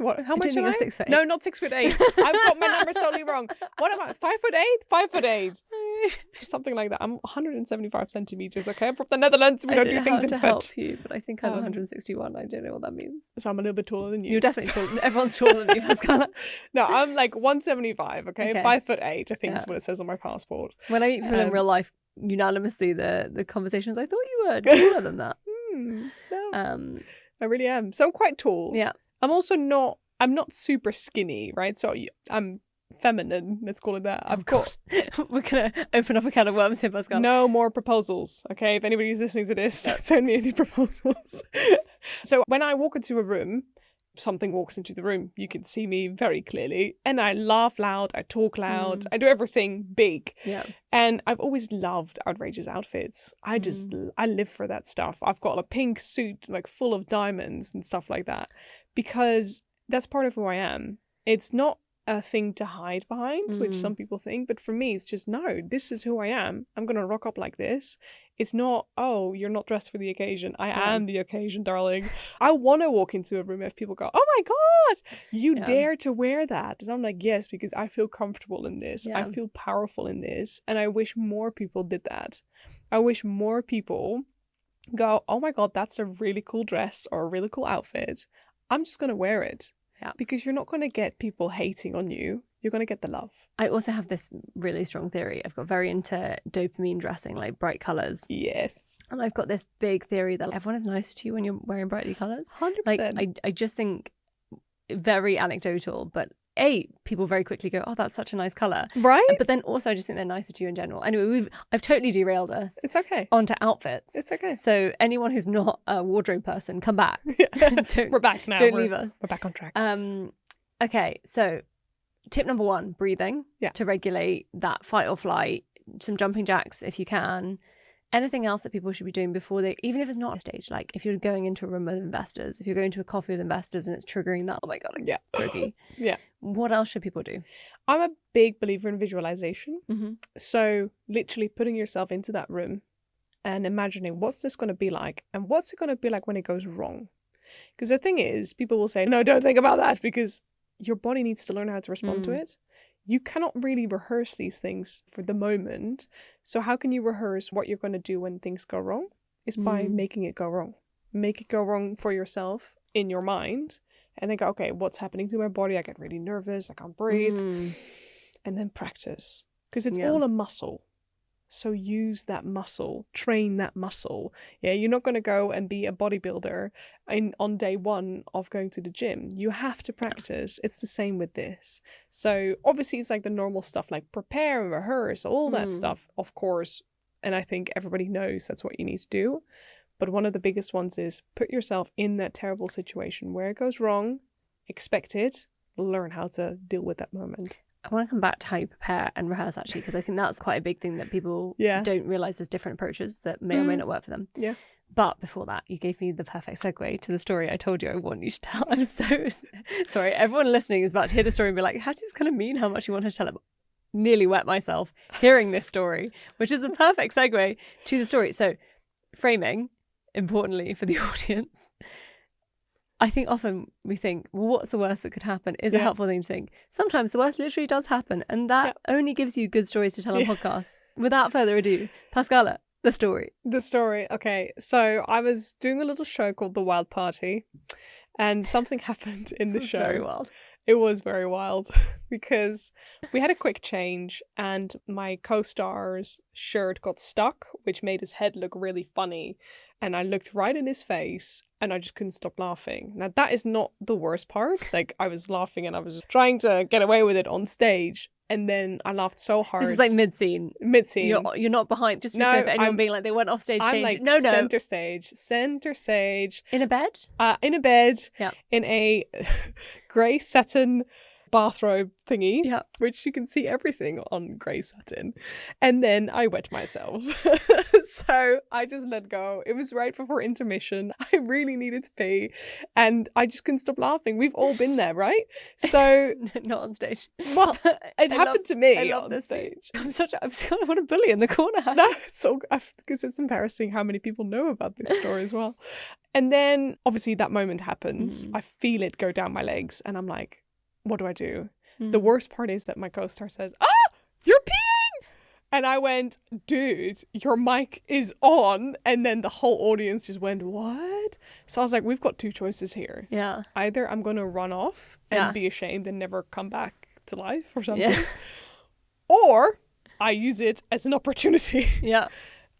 [SPEAKER 1] What? How much am I?
[SPEAKER 2] 6'8".
[SPEAKER 1] No, not 6'8". I've got my numbers totally wrong. What am I? 5'8"? 5'8". Something like that. I'm 175 centimeters centimeters. Okay, I'm from the Netherlands. We don't do things in
[SPEAKER 2] to
[SPEAKER 1] foot.
[SPEAKER 2] help you, but I think I'm 161. I don't know what that means.
[SPEAKER 1] So I'm a little bit taller than you.
[SPEAKER 2] You're definitely taller. Everyone's taller than you, Pascalle.
[SPEAKER 1] No, I'm like 175. Okay,
[SPEAKER 2] Okay.
[SPEAKER 1] 5'8", I think is what it says on my passport.
[SPEAKER 2] When I meet people in real life, unanimously the conversations, I thought you were taller than that.
[SPEAKER 1] No, I really am. So I'm quite tall.
[SPEAKER 2] Yeah.
[SPEAKER 1] I'm also not. I'm not super skinny, right? So I'm feminine. Let's call it that. I've got.
[SPEAKER 2] We're gonna open up a can of worms here, Pascalle.
[SPEAKER 1] No more proposals, okay? If anybody's listening to this, don't send me any proposals. So when I walk into a room, something walks into the room. You can see me very clearly. And I laugh loud, I talk loud, I do everything big.
[SPEAKER 2] Yeah.
[SPEAKER 1] And I've always loved outrageous outfits. I live for that stuff. I've got a pink suit, like full of diamonds and stuff like that, because that's part of who I am. It's not a thing to hide behind, which some people think, but for me it's just, no, this is who I am. I'm gonna rock up like this. It's not, oh, you're not dressed for the occasion. I am the occasion, darling. I want to walk into a room if people go, oh my god, you dare to wear that. And I'm like, yes, because I feel comfortable in this. I feel powerful in this. And I wish more people did that. I wish more people go, oh my god, that's a really cool dress or a really cool outfit. I'm just gonna wear it. Yeah. Because you're not going to get people hating on you. You're going to get the love.
[SPEAKER 2] I also have this really strong theory. I've got very into dopamine dressing, like bright colours.
[SPEAKER 1] Yes.
[SPEAKER 2] And I've got this big theory that everyone is nicer to you when you're wearing brightly colours.
[SPEAKER 1] 100%.
[SPEAKER 2] Like, I just think, very anecdotal, but people very quickly go, oh, that's such a nice colour.
[SPEAKER 1] Right.
[SPEAKER 2] But then also I just think they're nicer to you in general. Anyway, I've totally derailed us.
[SPEAKER 1] It's okay.
[SPEAKER 2] Onto outfits.
[SPEAKER 1] It's okay.
[SPEAKER 2] So anyone who's not a wardrobe person, come back.
[SPEAKER 1] We're back now.
[SPEAKER 2] Don't leave us.
[SPEAKER 1] We're back on track.
[SPEAKER 2] Okay, so tip number 1, breathing.
[SPEAKER 1] Yeah.
[SPEAKER 2] To regulate that fight or flight. Some jumping jacks if you can. Anything else that people should be doing before they, even if it's not a stage, like if you're going into a room with investors, if you're going to a coffee with investors and it's triggering that, oh my god, I'm groggy.
[SPEAKER 1] Yeah.
[SPEAKER 2] What else should people do?
[SPEAKER 1] I'm a big believer in visualization. So literally putting yourself into that room and imagining what's this going to be like and what's it going to be like when it goes wrong. Because the thing is, people will say, no, don't think about that, because your body needs to learn how to respond to it. You cannot really rehearse these things for the moment. So how can you rehearse what you're going to do when things go wrong? Is by making it go wrong. Make it go wrong for yourself in your mind. And then go, okay, what's happening to my body? I get really nervous. I can't breathe. And then practice. Because it's all a muscle. So use that muscle, train that muscle. Yeah, you're not going to go and be a bodybuilder on day 1 of going to the gym. You have to practice. It's the same with this. So obviously it's like the normal stuff, like prepare and rehearse, all that stuff, of course. And I think everybody knows that's what you need to do. But one of the biggest ones is put yourself in that terrible situation where it goes wrong, expect it, learn how to deal with that moment.
[SPEAKER 2] I want to come back to how you prepare and rehearse, actually, because I think that's quite a big thing that people don't realise there's different approaches that may or may not work for them. Yeah. But before that, you gave me the perfect segue to the story I told you I want you to tell. I'm so sorry. Everyone listening is about to hear the story and be like, how does this kind of mean how much you want her to tell it? Nearly wet myself hearing this story, which is a perfect segue to the story. So framing, importantly for the audience. I think often we think, well, what's the worst that could happen? Is a helpful thing to think. Sometimes the worst literally does happen, and that only gives you good stories to tell on podcasts. Without further ado, Pascalle, the story.
[SPEAKER 1] The story. Okay, so I was doing a little show called The Wild Party, and something happened in the show.
[SPEAKER 2] Very wild.
[SPEAKER 1] It was very wild because we had a quick change and my co-star's shirt got stuck, which made his head look really funny. And I looked right in his face and I just couldn't stop laughing. Now, that is not the worst part. Like, I was laughing and I was trying to get away with it on stage. And then I laughed so hard.
[SPEAKER 2] This is like mid-scene.
[SPEAKER 1] Mid-scene.
[SPEAKER 2] You're not behind. Just because anyone being like, they went off stage.
[SPEAKER 1] I'm like center stage. In
[SPEAKER 2] a bed?
[SPEAKER 1] In a bed. Yeah. In a grey satin bathrobe thingy, which you can see everything on grey satin. And then I wet myself. So I just let go. It was right before intermission. I really needed to pee and I just couldn't stop laughing. We've all been there, right? So
[SPEAKER 2] not on stage.
[SPEAKER 1] Well, it happened to me.
[SPEAKER 2] I love
[SPEAKER 1] on
[SPEAKER 2] this
[SPEAKER 1] stage.
[SPEAKER 2] I'm what a bully in the corner.
[SPEAKER 1] No, it's so because it's embarrassing how many people know about this story as well. And then obviously that moment happens. I feel it go down my legs and I'm like, what do I do? The worst part is that my co-star says, you're peeing! And I went, dude, your mic is on. And then the whole audience just went, what? So I was like, we've got two choices here.
[SPEAKER 2] Yeah.
[SPEAKER 1] Either I'm going to run off and be ashamed and never come back to life or something.
[SPEAKER 2] Yeah.
[SPEAKER 1] Or I use it as an opportunity.
[SPEAKER 2] Yeah.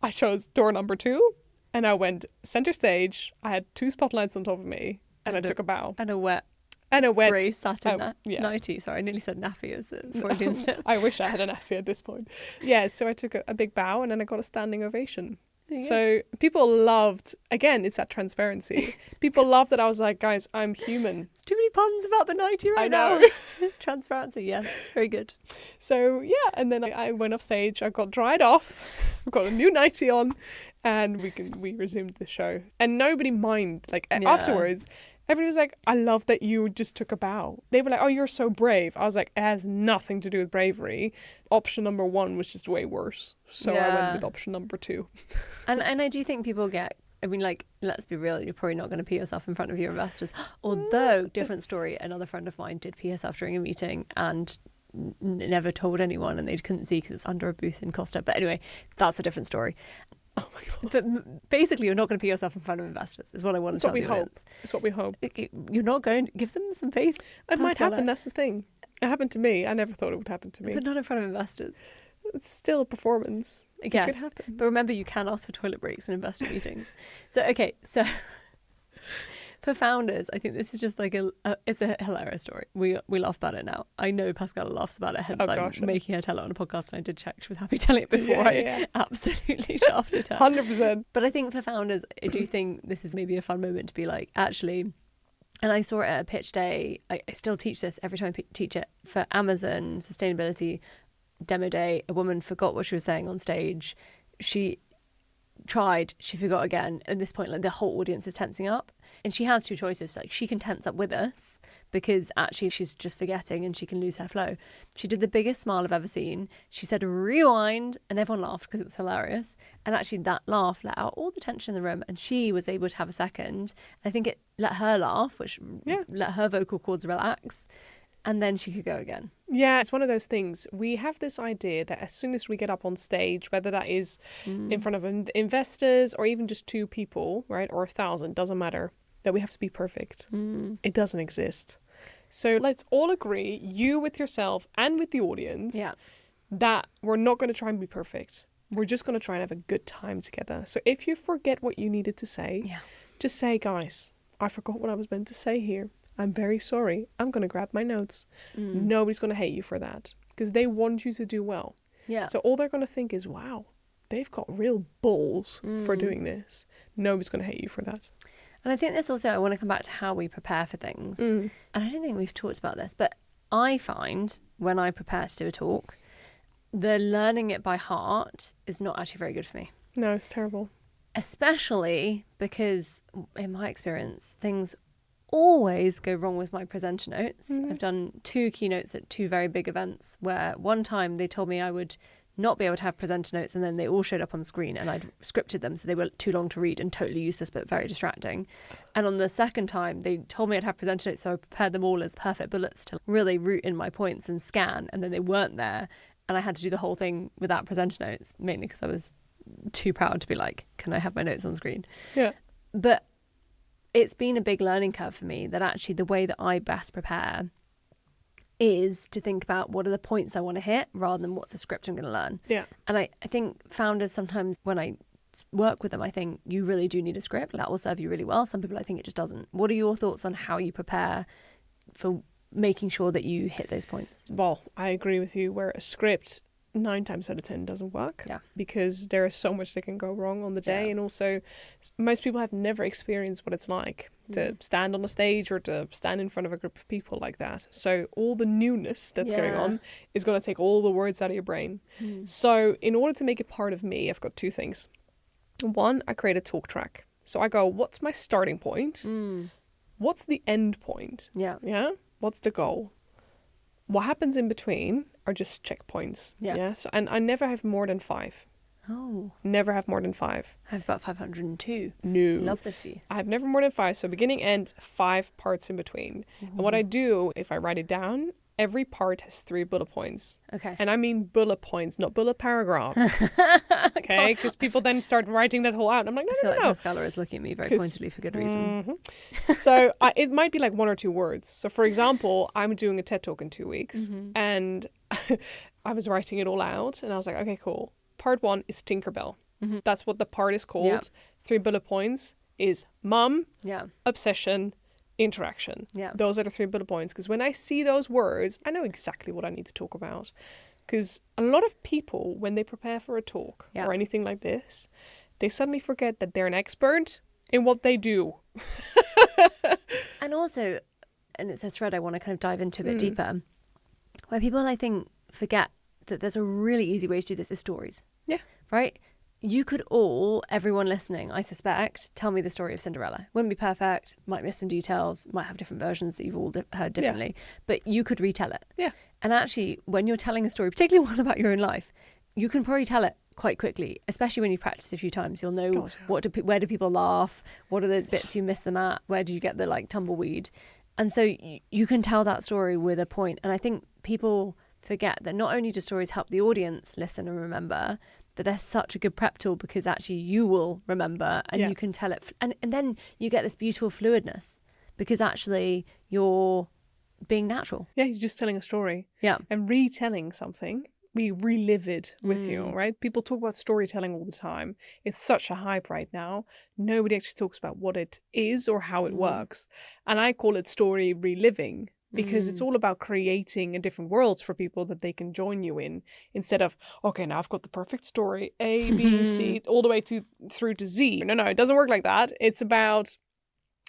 [SPEAKER 1] I chose door number 2 and I went center stage. I had 2 spotlights on top of me and I took a bow.
[SPEAKER 2] And a wet
[SPEAKER 1] grey
[SPEAKER 2] satin nightie. Sorry, I nearly said nappy as a Freudian slip.
[SPEAKER 1] I wish I had a nappy at this point. Yeah, so I took a big bow and then I got a standing ovation. So people loved, again, it's that transparency. People loved that I was like, guys, I'm human.
[SPEAKER 2] There's too many puns about the nightie right now. Transparency, yeah, very good.
[SPEAKER 1] So yeah, and then I went off stage, I got dried off, got a new nightie on, and we resumed the show. And nobody minded, like afterwards, everybody was like, I love that you just took a bow. They were like, oh, you're so brave. I was like, it has nothing to do with bravery. Option number 1 was just way worse. So I went with option number 2.
[SPEAKER 2] And I do think people get, I mean, like, let's be real, you're probably not going to pee yourself in front of your investors. Although, different story, another friend of mine did pee herself during a meeting and never told anyone and they couldn't see because it was under a booth in Costa. But anyway, that's a different story.
[SPEAKER 1] Oh my God.
[SPEAKER 2] But basically, you're not going to pee yourself in front of investors, is what I want to tell you.
[SPEAKER 1] It's what we hope.
[SPEAKER 2] You're not going to give them some faith.
[SPEAKER 1] It might happen, that's the thing. It happened to me. I never thought it would happen to me.
[SPEAKER 2] But not in front of investors.
[SPEAKER 1] It's still a performance.
[SPEAKER 2] Yes,
[SPEAKER 1] it could happen.
[SPEAKER 2] But remember, you can ask for toilet breaks in investor meetings. So for founders, I think this is just like it's a hilarious story. We laugh about it now. I know Pascalle laughs about it, hence I'm making her tell it on a podcast, and I did check she was happy telling it before I absolutely shafted her.
[SPEAKER 1] 100%.
[SPEAKER 2] But I think for founders, I do think this is maybe a fun moment to be like, actually, and I saw it at a pitch day, I still teach this every time I teach it, for Amazon sustainability demo day. A woman forgot what she was saying on stage. She tried, she forgot again. At this point, like, the whole audience is tensing up, and she has 2 choices. Like, she can tense up with us because actually she's just forgetting and she can lose her flow. She did the biggest smile I've ever seen. She said rewind and everyone laughed because it was hilarious, and actually that laugh let out all the tension in the room and she was able to have a second. I think it let her laugh, which let her vocal cords relax, and then she could go again.
[SPEAKER 1] Yeah, it's one of those things. We have this idea that as soon as we get up on stage, whether that is in front of investors or even just 2 people, right, or 1,000, doesn't matter, that we have to be perfect. It doesn't exist. So let's all agree, you with yourself and with the audience, that we're not going to try and be perfect. We're just going to try and have a good time together. So if you forget what you needed to say, just say, guys, I forgot what I was meant to say here. I'm very sorry. I'm going to grab my notes. Nobody's going to hate you for that because they want you to do well. Yeah. So all they're going to think is, wow, they've got real balls for doing this. Nobody's going to hate you for that.
[SPEAKER 2] And I think this also, I want to come back to how we prepare for things. And I don't think we've talked about this, but I find when I prepare to do a talk, the learning it by heart is not actually very good for me.
[SPEAKER 1] No, it's terrible.
[SPEAKER 2] Especially because, in my experience, things always go wrong with my presenter notes. I've done 2 keynotes at 2 very big events where one time they told me I would not be able to have presenter notes, and then they all showed up on the screen and I'd scripted them so they were too long to read and totally useless but very distracting. And on the second time they told me I'd have presenter notes, so I prepared them all as perfect bullets to really root in my points and scan, and then they weren't there and I had to do the whole thing without presenter notes, mainly because I was too proud to be like, can I have my notes on screen? Yeah. But it's been a big learning curve for me that actually the way that I best prepare is to think about what are the points I want to hit rather than what's the script I'm going to learn. Yeah. And I think founders sometimes, when I work with them, I think you really do need a script. That will serve you really well. Some people, I think it just doesn't. What are your thoughts on how you prepare for making sure that you hit those points?
[SPEAKER 1] Well, I agree with you where a script 9 times out of 10 doesn't work because there is so much that can go wrong on the day, and also most people have never experienced what it's like to stand on a stage or to stand in front of a group of people like that. So all the newness that's going on is going to take all the words out of your brain. So in order to make it part of me, I've got 2 things. 1, I create a talk track. So I go, what's my starting point? What's the end point? Yeah. What's the goal? What happens in between are just checkpoints. Yeah. So, and I never have more than 5.
[SPEAKER 2] Oh.
[SPEAKER 1] Never have more than 5.
[SPEAKER 2] I have about 502.
[SPEAKER 1] No.
[SPEAKER 2] Love this for you.
[SPEAKER 1] I have never more than 5. So beginning, end, 5 parts in between. And what I do, if I write it down, every part has 3 bullet points.
[SPEAKER 2] Okay.
[SPEAKER 1] And I mean bullet points, not bullet paragraphs. Okay, because people then start writing that whole out. I'm like,
[SPEAKER 2] I feel
[SPEAKER 1] no.
[SPEAKER 2] like Pascalle is looking at me very pointedly for good reason.
[SPEAKER 1] So it might be like 1 or 2 words. So for example, I'm doing a TED Talk in 2 weeks and I was writing it all out and I was like, okay, cool. Part 1 is Tinkerbell. That's what the part is called.
[SPEAKER 2] Yeah.
[SPEAKER 1] 3 bullet points is mum,
[SPEAKER 2] Yeah.
[SPEAKER 1] obsession, interaction.
[SPEAKER 2] Yeah.
[SPEAKER 1] Those are the 3 bullet points. Because when I see those words, I know exactly what I need to talk about. Because a lot of people, when they prepare for a talk or anything like this, they suddenly forget that they're an expert in what they do.
[SPEAKER 2] And also, and it's a thread I want to kind of dive into a bit deeper, where people, I think, forget that there's a really easy way to do this is stories.
[SPEAKER 1] Yeah.
[SPEAKER 2] Right? You could everyone listening, I suspect, tell me the story of Cinderella. Wouldn't be perfect, might miss some details, might have different versions that you've all heard differently, but you could retell it.
[SPEAKER 1] Yeah.
[SPEAKER 2] And actually, when you're telling a story, particularly one about your own life, you can probably tell it quite quickly, especially when you've practiced a few times. You'll know where do people laugh, what are the bits you miss them at, where do you get the like tumbleweed. And so you can tell that story with a point. And I think people forget that not only do stories help the audience listen and remember, but they're such a good prep tool because actually you will remember and you can tell it. And then you get this beautiful fluidness because actually you're being natural.
[SPEAKER 1] Yeah, you're just telling a story.
[SPEAKER 2] Yeah.
[SPEAKER 1] And retelling something, we relive it with you, right? People talk about storytelling all the time. It's such a hype right now. Nobody actually talks about what it is or how it works. And I call it story reliving. Because it's all about creating a different world for people that they can join you in instead of, okay, now I've got the perfect story, A, B, C, all the way through to Z. No, it doesn't work like that. It's about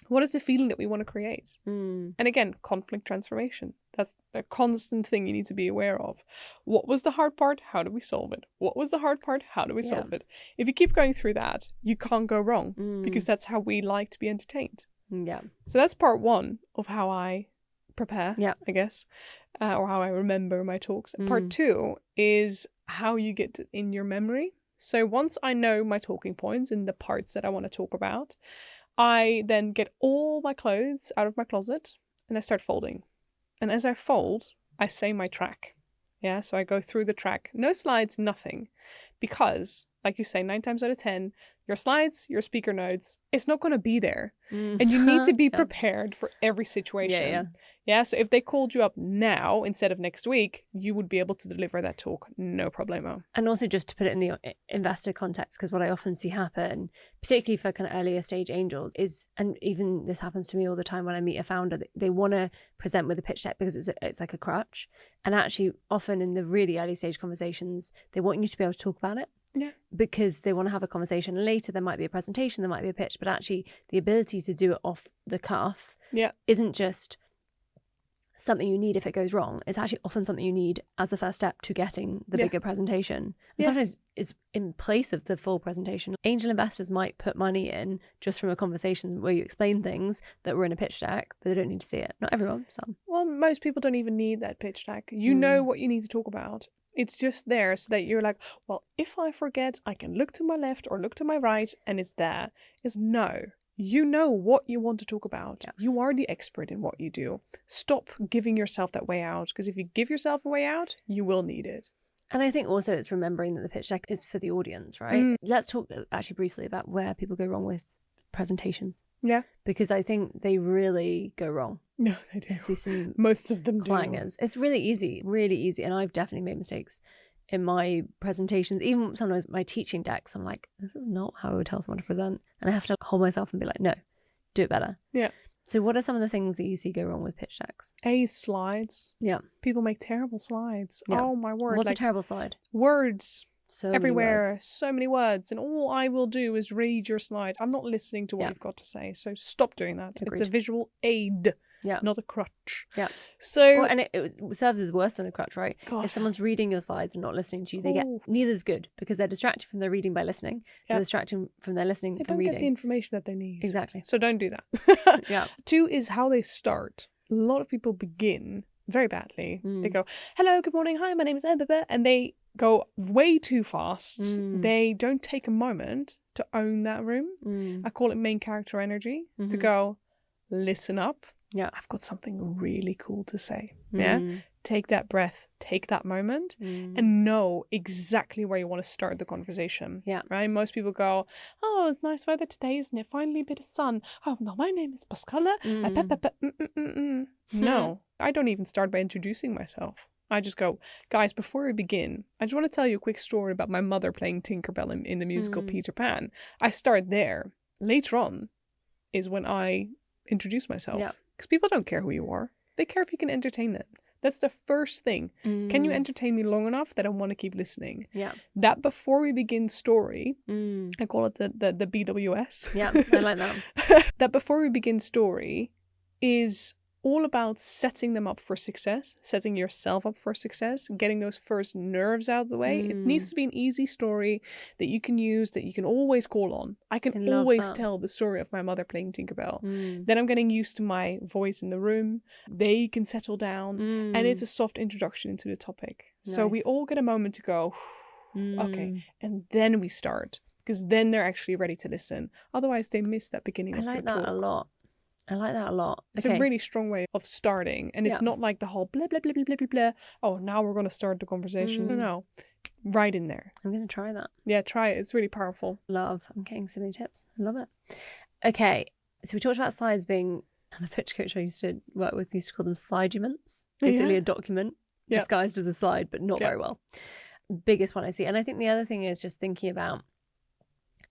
[SPEAKER 1] what is the feeling that we want to create? And again, conflict transformation. That's a constant thing you need to be aware of. What was the hard part? How do we solve it? What was the hard part? How do we solve it? If you keep going through that, you can't go wrong because that's how we like to be entertained.
[SPEAKER 2] Yeah.
[SPEAKER 1] So that's part 1 of how I prepare, I guess, or how I remember my talks. Part 2 is how you get in your memory. So once I know my talking points and the parts that I want to talk about, I then get all my clothes out of my closet and I start folding. And as I fold, I say my track. Yeah, so I go through the track. No slides, nothing. Because, like you say, 9 times out of 10, your slides, your speaker notes, it's not going to be there. And you need to be prepared for every situation. Yeah, so if they called you up now instead of next week, you would be able to deliver that talk, no problemo.
[SPEAKER 2] And also just to put it in the investor context, because what I often see happen, particularly for kind of earlier stage angels, is, and even this happens to me all the time when I meet a founder, they want to present with a pitch deck because it's like a crutch. And actually, often in the really early stage conversations, they want you to be able to talk about it.
[SPEAKER 1] Yeah.
[SPEAKER 2] Because they want to have a conversation later. There might be a presentation, there might be a pitch, but actually the ability to do it off the cuff isn't just something you need if it goes wrong. It's actually often something you need as the first step to getting the bigger presentation. And sometimes it's in place of the full presentation. Angel investors might put money in just from a conversation where you explain things that were in a pitch deck, but they don't need to see it. Not everyone, some.
[SPEAKER 1] Well, most people don't even need that pitch deck. You know what you need to talk about. It's just there so that you're like, well, if I forget, I can look to my left or look to my right and it's there. It's no. You know what you want to talk about. Yeah. You are the expert in what you do. Stop giving yourself that way out, because if you give yourself a way out, you will need it.
[SPEAKER 2] And I think also it's remembering that the pitch deck is for the audience, right? Let's talk actually briefly about where people go wrong with presentations. Yeah. Because I think they really go wrong.
[SPEAKER 1] No, they do.
[SPEAKER 2] I see some
[SPEAKER 1] most of them
[SPEAKER 2] clangers. It's really easy. And I've definitely made mistakes in my presentations. Even sometimes my teaching decks, I'm like, this is not how I would tell someone to present. And I have to hold myself and be like, no, do it better. Yeah. So what are some of the things that you see go wrong with pitch decks?
[SPEAKER 1] Slides.
[SPEAKER 2] Yeah.
[SPEAKER 1] People make terrible slides. Yeah. Oh my word.
[SPEAKER 2] What's a terrible slide?
[SPEAKER 1] Words.
[SPEAKER 2] So
[SPEAKER 1] everywhere, so many words, and all I will do is read your slide. I'm not listening to what you've got to say, so stop doing that.
[SPEAKER 2] Agreed.
[SPEAKER 1] It's a visual aid, not a crutch.
[SPEAKER 2] Yeah. So, and it serves as worse than a crutch, right?
[SPEAKER 1] God.
[SPEAKER 2] If someone's reading your slides and not listening to you, they get neither is good because they're distracted from their reading by listening. They're distracted from their listening from reading.
[SPEAKER 1] They don't get the information that they need.
[SPEAKER 2] Exactly.
[SPEAKER 1] So don't do that.
[SPEAKER 2] Yeah.
[SPEAKER 1] 2 is how they start. A lot of people begin very badly. They go, hello, good morning, hi, my name is Ebba, and they go way too fast. They don't take a moment to own that room. I call it main character energy. To go, listen up,
[SPEAKER 2] Yeah.
[SPEAKER 1] I've got something really cool to say. Yeah. Take that breath, take that moment, and know exactly where you want to start the conversation.
[SPEAKER 2] Yeah.
[SPEAKER 1] Right? Most people go, oh, it's nice weather today, isn't it? Finally a bit of sun. Oh, no, my name is Pascalle. No, I don't even start by introducing myself. I just go, guys, before we begin, I just want to tell you a quick story about my mother playing Tinkerbell in the musical Peter Pan. I start there. Later on is when I introduce myself.
[SPEAKER 2] Yeah.
[SPEAKER 1] Because people don't care who you are. They care if you can entertain them. That's the first thing. Can you entertain me long enough that I want to keep listening?
[SPEAKER 2] Yeah.
[SPEAKER 1] That before we begin story, I call it the BWS.
[SPEAKER 2] Yeah, I like that.
[SPEAKER 1] That before we begin story is all about setting them up for success, setting yourself up for success, getting those first nerves out of the way. It needs to be an easy story that you can use, that you can always call on. I can always tell the story of my mother playing Tinkerbell. Then I'm getting used to my voice in the room. They can settle down, and it's a soft introduction into the topic.
[SPEAKER 2] Nice.
[SPEAKER 1] So we all get a moment to go, okay, and then we start, because then they're actually ready to listen. Otherwise, they miss that beginning of the talk.
[SPEAKER 2] I like that a lot. I like that a lot.
[SPEAKER 1] It's a really strong way of starting. And it's not like the whole blah, blah, blah, blah, blah, blah, blah. Oh, now we're going to start the conversation. No. Right in there.
[SPEAKER 2] I'm going to try that.
[SPEAKER 1] Yeah, try it. It's really powerful.
[SPEAKER 2] Love. I'm getting so many tips. I love it. Okay. So we talked about slides being, the pitch coach I used to work with used to call them sliduments. Basically a document disguised as a slide, but not very well. Biggest one I see. And I think the other thing is just thinking about,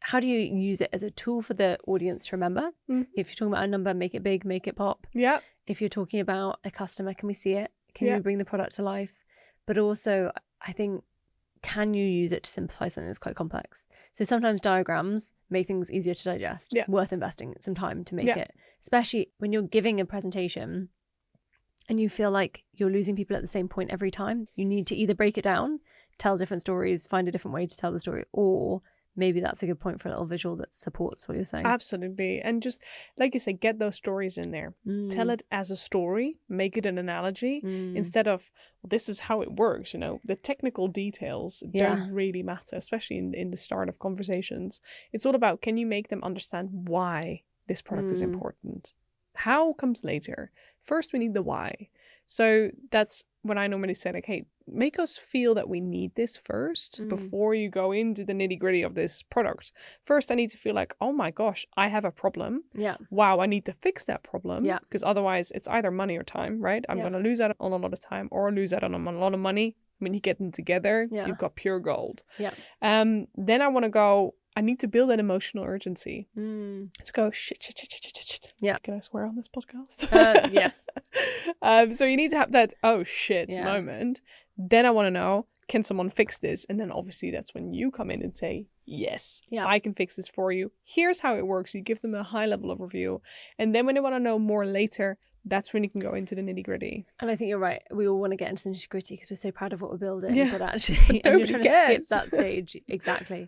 [SPEAKER 2] how do you use it as a tool for the audience to remember? If you're talking about a number, make it big, make it pop.
[SPEAKER 1] Yeah.
[SPEAKER 2] If you're talking about a customer, can we see it? Can you bring the product to life? But also, I think, can you use it to simplify something that's quite complex? So sometimes diagrams make things easier to digest. Worth investing some time to make it. Especially when you're giving a presentation and you feel like you're losing people at the same point every time. You need to either break it down, tell different stories, find a different way to tell the story, or maybe that's a good point for a little visual that supports what you're saying.
[SPEAKER 1] Absolutely. And just, like you say, get those stories in there. Tell it as a story. Make it an analogy. Instead of, well, this is how it works, you know. The technical details don't really matter, especially in the start of conversations. It's all about, can you make them understand why this product is important? How comes later. First, we need the why. So that's when I normally say, like, hey, make us feel that we need this first before you go into the nitty gritty of this product. First, I need to feel like, oh my gosh, I have a problem.
[SPEAKER 2] Yeah.
[SPEAKER 1] Wow, I need to fix that problem.
[SPEAKER 2] Yeah.
[SPEAKER 1] Because otherwise it's either money or time, right? I'm going to lose out on a lot of time or lose out on a lot of money. When you get them together, you've got pure gold.
[SPEAKER 2] Yeah.
[SPEAKER 1] Then I want to go, I need to build that emotional urgency. Let's go, shit.
[SPEAKER 2] Yeah.
[SPEAKER 1] Can I swear on this podcast?
[SPEAKER 2] Yes.
[SPEAKER 1] So you need to have that, oh shit moment. Then I want to know, can someone fix this? And then obviously that's when you come in and say, yes, I can fix this for you. Here's how it works. You give them a high level overview. And then when they want to know more later, that's when you can go into the nitty gritty.
[SPEAKER 2] And I think you're right. We all want to get into the nitty gritty because we're so proud of what we're building. But actually, and you're trying to skip that stage. Exactly.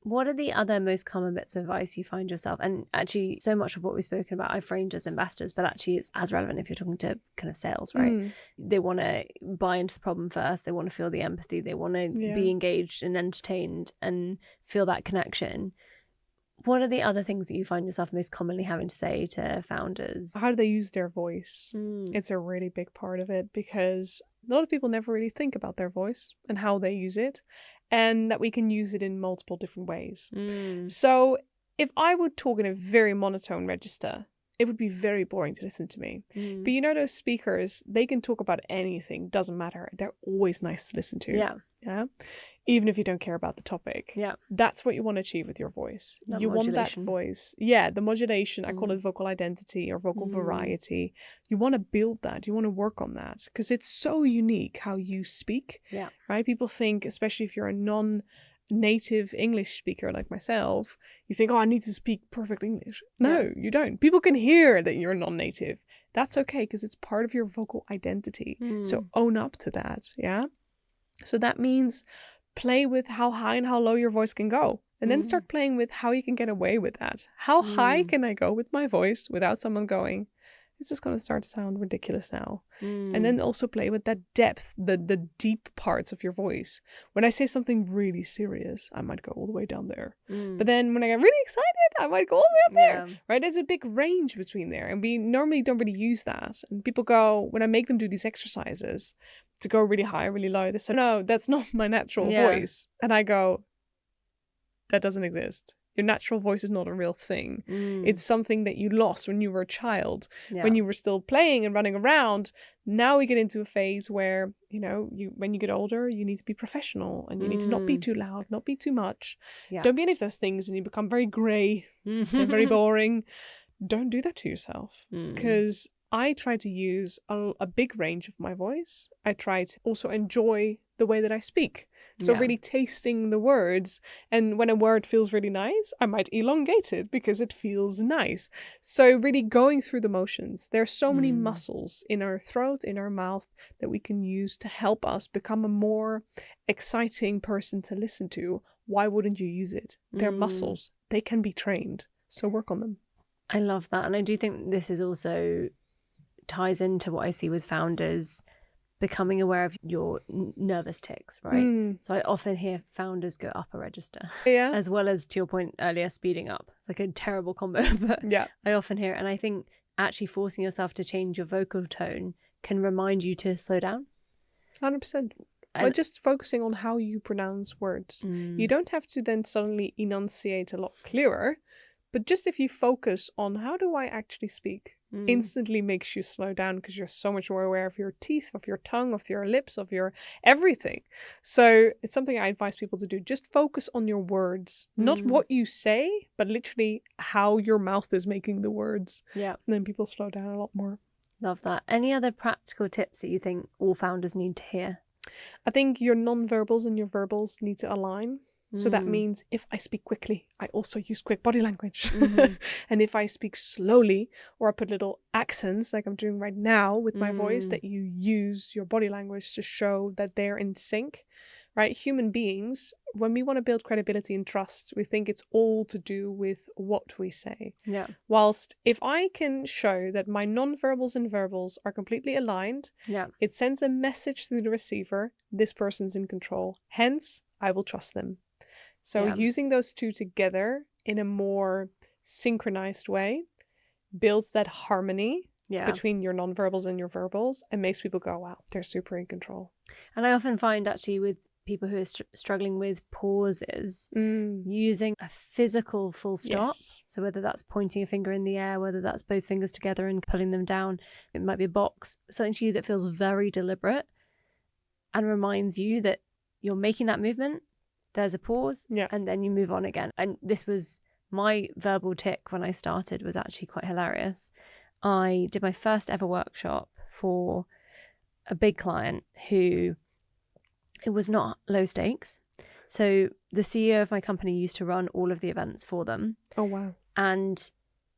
[SPEAKER 2] What are the other most common bits of advice you find yourself? And actually, so much of what we've spoken about, I've framed as investors, but actually it's as relevant if you're talking to kind of sales, right? They want to buy into the problem first. They want to feel the empathy. They want to be engaged and entertained and feel that connection. What are the other things that you find yourself most commonly having to say to founders?
[SPEAKER 1] How do they use their voice? It's a really big part of it, because a lot of people never really think about their voice and how they use it, and that we can use it in multiple different ways. So if I would talk in a very monotone register, it would be very boring to listen to me. But you know, those speakers, they can talk about anything, doesn't matter. They're always nice to listen to. Yeah. Even if you don't care about the topic.
[SPEAKER 2] Yeah.
[SPEAKER 1] That's what you want to achieve with your voice. You want that voice. Yeah, the modulation. I call it vocal identity or vocal variety. You want to build that. You want to work on that because it's so unique how you speak.
[SPEAKER 2] Yeah.
[SPEAKER 1] Right? People think, especially if you're a non-native English speaker like myself, you think, oh, I need to speak perfect English. No, you don't. People can hear that you're non-native. That's okay because it's part of your vocal identity. So own up to that. Yeah. So that means play with how high and how low your voice can go. And then start playing with how you can get away with that. How high can I go with my voice without someone going, this is going to start to sound ridiculous now. And then also play with that depth, the deep parts of your voice. When I say something really serious, I might go all the way down there. But then when I get really excited, I might go all the way up there. Right? There's a big range between there. And we normally don't really use that. And people go, when I make them do these exercises to go really high, really low, they say, no, that's not my natural voice. And I go, that doesn't exist. Your natural voice is not a real thing. It's something that you lost when you were a child, when you were still playing and running around. Now we get into a phase where, you know, when you get older, you need to be professional and you need to not be too loud, not be too much. Don't be any of those things and you become very grey and very boring. Don't do that to yourself, because I try to use a big range of my voice. I try to also enjoy the way that I speak. So really tasting the words. And when a word feels really nice, I might elongate it because it feels nice. So really going through the motions. There are so many muscles in our throat, in our mouth, that we can use to help us become a more exciting person to listen to. Why wouldn't you use it? They're muscles. They can be trained. So work on them.
[SPEAKER 2] I love that. And I do think this is also ties into what I see with founders becoming aware of your nervous tics, right? So I often hear founders go up a register, as well as, to your point earlier, speeding up. It's like a terrible combo, but I often hear it. And I think actually forcing yourself to change your vocal tone can remind you to slow down.
[SPEAKER 1] 100%. Or just focusing on how you pronounce words. You don't have to then suddenly enunciate a lot clearer, but just if you focus on how do I actually speak, instantly makes you slow down because you're so much more aware of your teeth, of your tongue, of your lips, of your everything. So it's something I advise people to do. Just focus on your words, not what you say, but literally how your mouth is making the words. And then people slow down a lot more.
[SPEAKER 2] Love that. Any other practical tips that you think all founders need to hear?
[SPEAKER 1] I think your non-verbals and your verbals need to align. So that means if I speak quickly, I also use quick body language. And if I speak slowly, or I put little accents like I'm doing right now with my voice, that you use your body language to show that they're in sync, right? Human beings, when we want to build credibility and trust, we think it's all to do with what we say. Whilst if I can show that my non-verbals and verbals are completely aligned, it sends a message to the receiver, this person's in control. Hence, I will trust them. So using those two together in a more synchronized way builds that harmony between your non-verbals and your verbals and makes people go, wow, they're super in control.
[SPEAKER 2] And I often find actually with people who are struggling with pauses, using a physical full stop. So whether that's pointing a finger in the air, whether that's both fingers together and pulling them down, it might be a box, something to you that feels very deliberate and reminds you that you're making that movement. There's a pause, and then you move on again. And this was my verbal tic when I started, was actually quite hilarious. I did my first ever workshop for a big client who, it was not low stakes. So the CEO of my company used to run all of the events for them.
[SPEAKER 1] Oh, wow.
[SPEAKER 2] And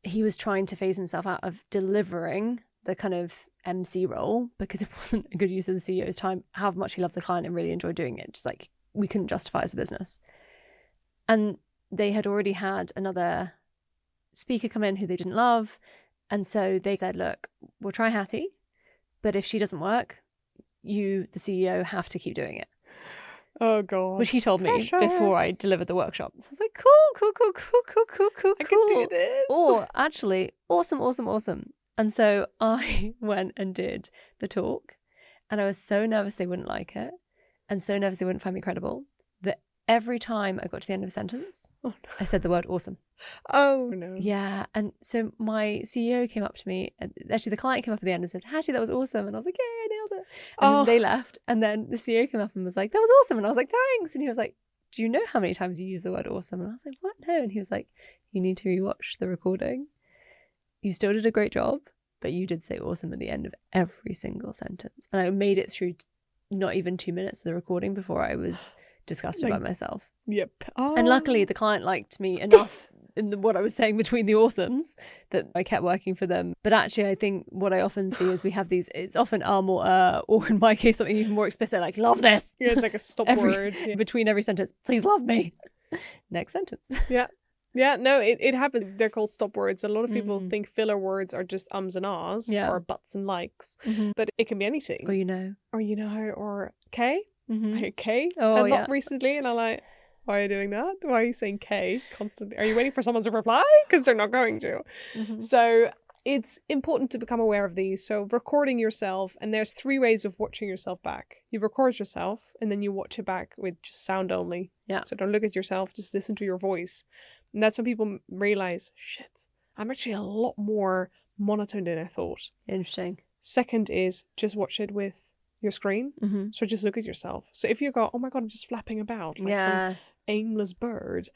[SPEAKER 2] he was trying to phase himself out of delivering the kind of MC role because it wasn't a good use of the CEO's time, how much he loved the client and really enjoyed doing it. Just like, we couldn't justify it as a business. And they had already had another speaker come in who they didn't love. And so they said, look, we'll try Hattie, but if she doesn't work, you, the CEO, have to keep doing it.
[SPEAKER 1] Oh, God.
[SPEAKER 2] Which he told me before I delivered the workshop. So I was like, cool.
[SPEAKER 1] I can do this.
[SPEAKER 2] Or actually, awesome. And so I went and did the talk. And I was so nervous they wouldn't like it. And so nervous they wouldn't find me credible that every time I got to the end of a sentence, I said the word awesome.
[SPEAKER 1] Oh, no.
[SPEAKER 2] Yeah. And so my CEO came up to me, and actually the client came up at the end and said, Hattie, that was awesome. And I was like, yeah, I nailed it. And then they left. And then the CEO came up and was like, that was awesome. And I was like, thanks. And he was like, do you know how many times you use the word awesome? And I was like, what? No. And he was like, you need to rewatch the recording. You still did a great job, but you did say awesome at the end of every single sentence. And I made it through not even 2 minutes of the recording before I was disgusted by myself.
[SPEAKER 1] Yep.
[SPEAKER 2] And luckily the client liked me enough in what I was saying between the awesomes that I kept working for them. But actually I think what I often see is we have these, it's often or in my case something even more explicit, like love this.
[SPEAKER 1] Yeah, it's like a stop word.
[SPEAKER 2] Between every sentence, please love me. Next sentence.
[SPEAKER 1] Yeah. Yeah, no, it happens. They're called stop words. A lot of people think filler words are just ums and ahs or buts and likes, but it can be anything.
[SPEAKER 2] Or you know.
[SPEAKER 1] Or K. I hear K
[SPEAKER 2] Oh,
[SPEAKER 1] a lot recently, and I'm like, why are you doing that? Why are you saying K constantly? Are you waiting for someone to reply? Because they're not going to. So it's important to become aware of these. So recording yourself, and there's 3 ways of watching yourself back. You record yourself, and then you watch it back with just sound only.
[SPEAKER 2] Yeah.
[SPEAKER 1] So don't look at yourself, just listen to your voice. And that's when people realize, shit, I'm actually a lot more monotone than I thought.
[SPEAKER 2] Interesting.
[SPEAKER 1] Second is just watch it with your screen. So just look at yourself. So if you go, oh my God, I'm just flapping about like some aimless bird,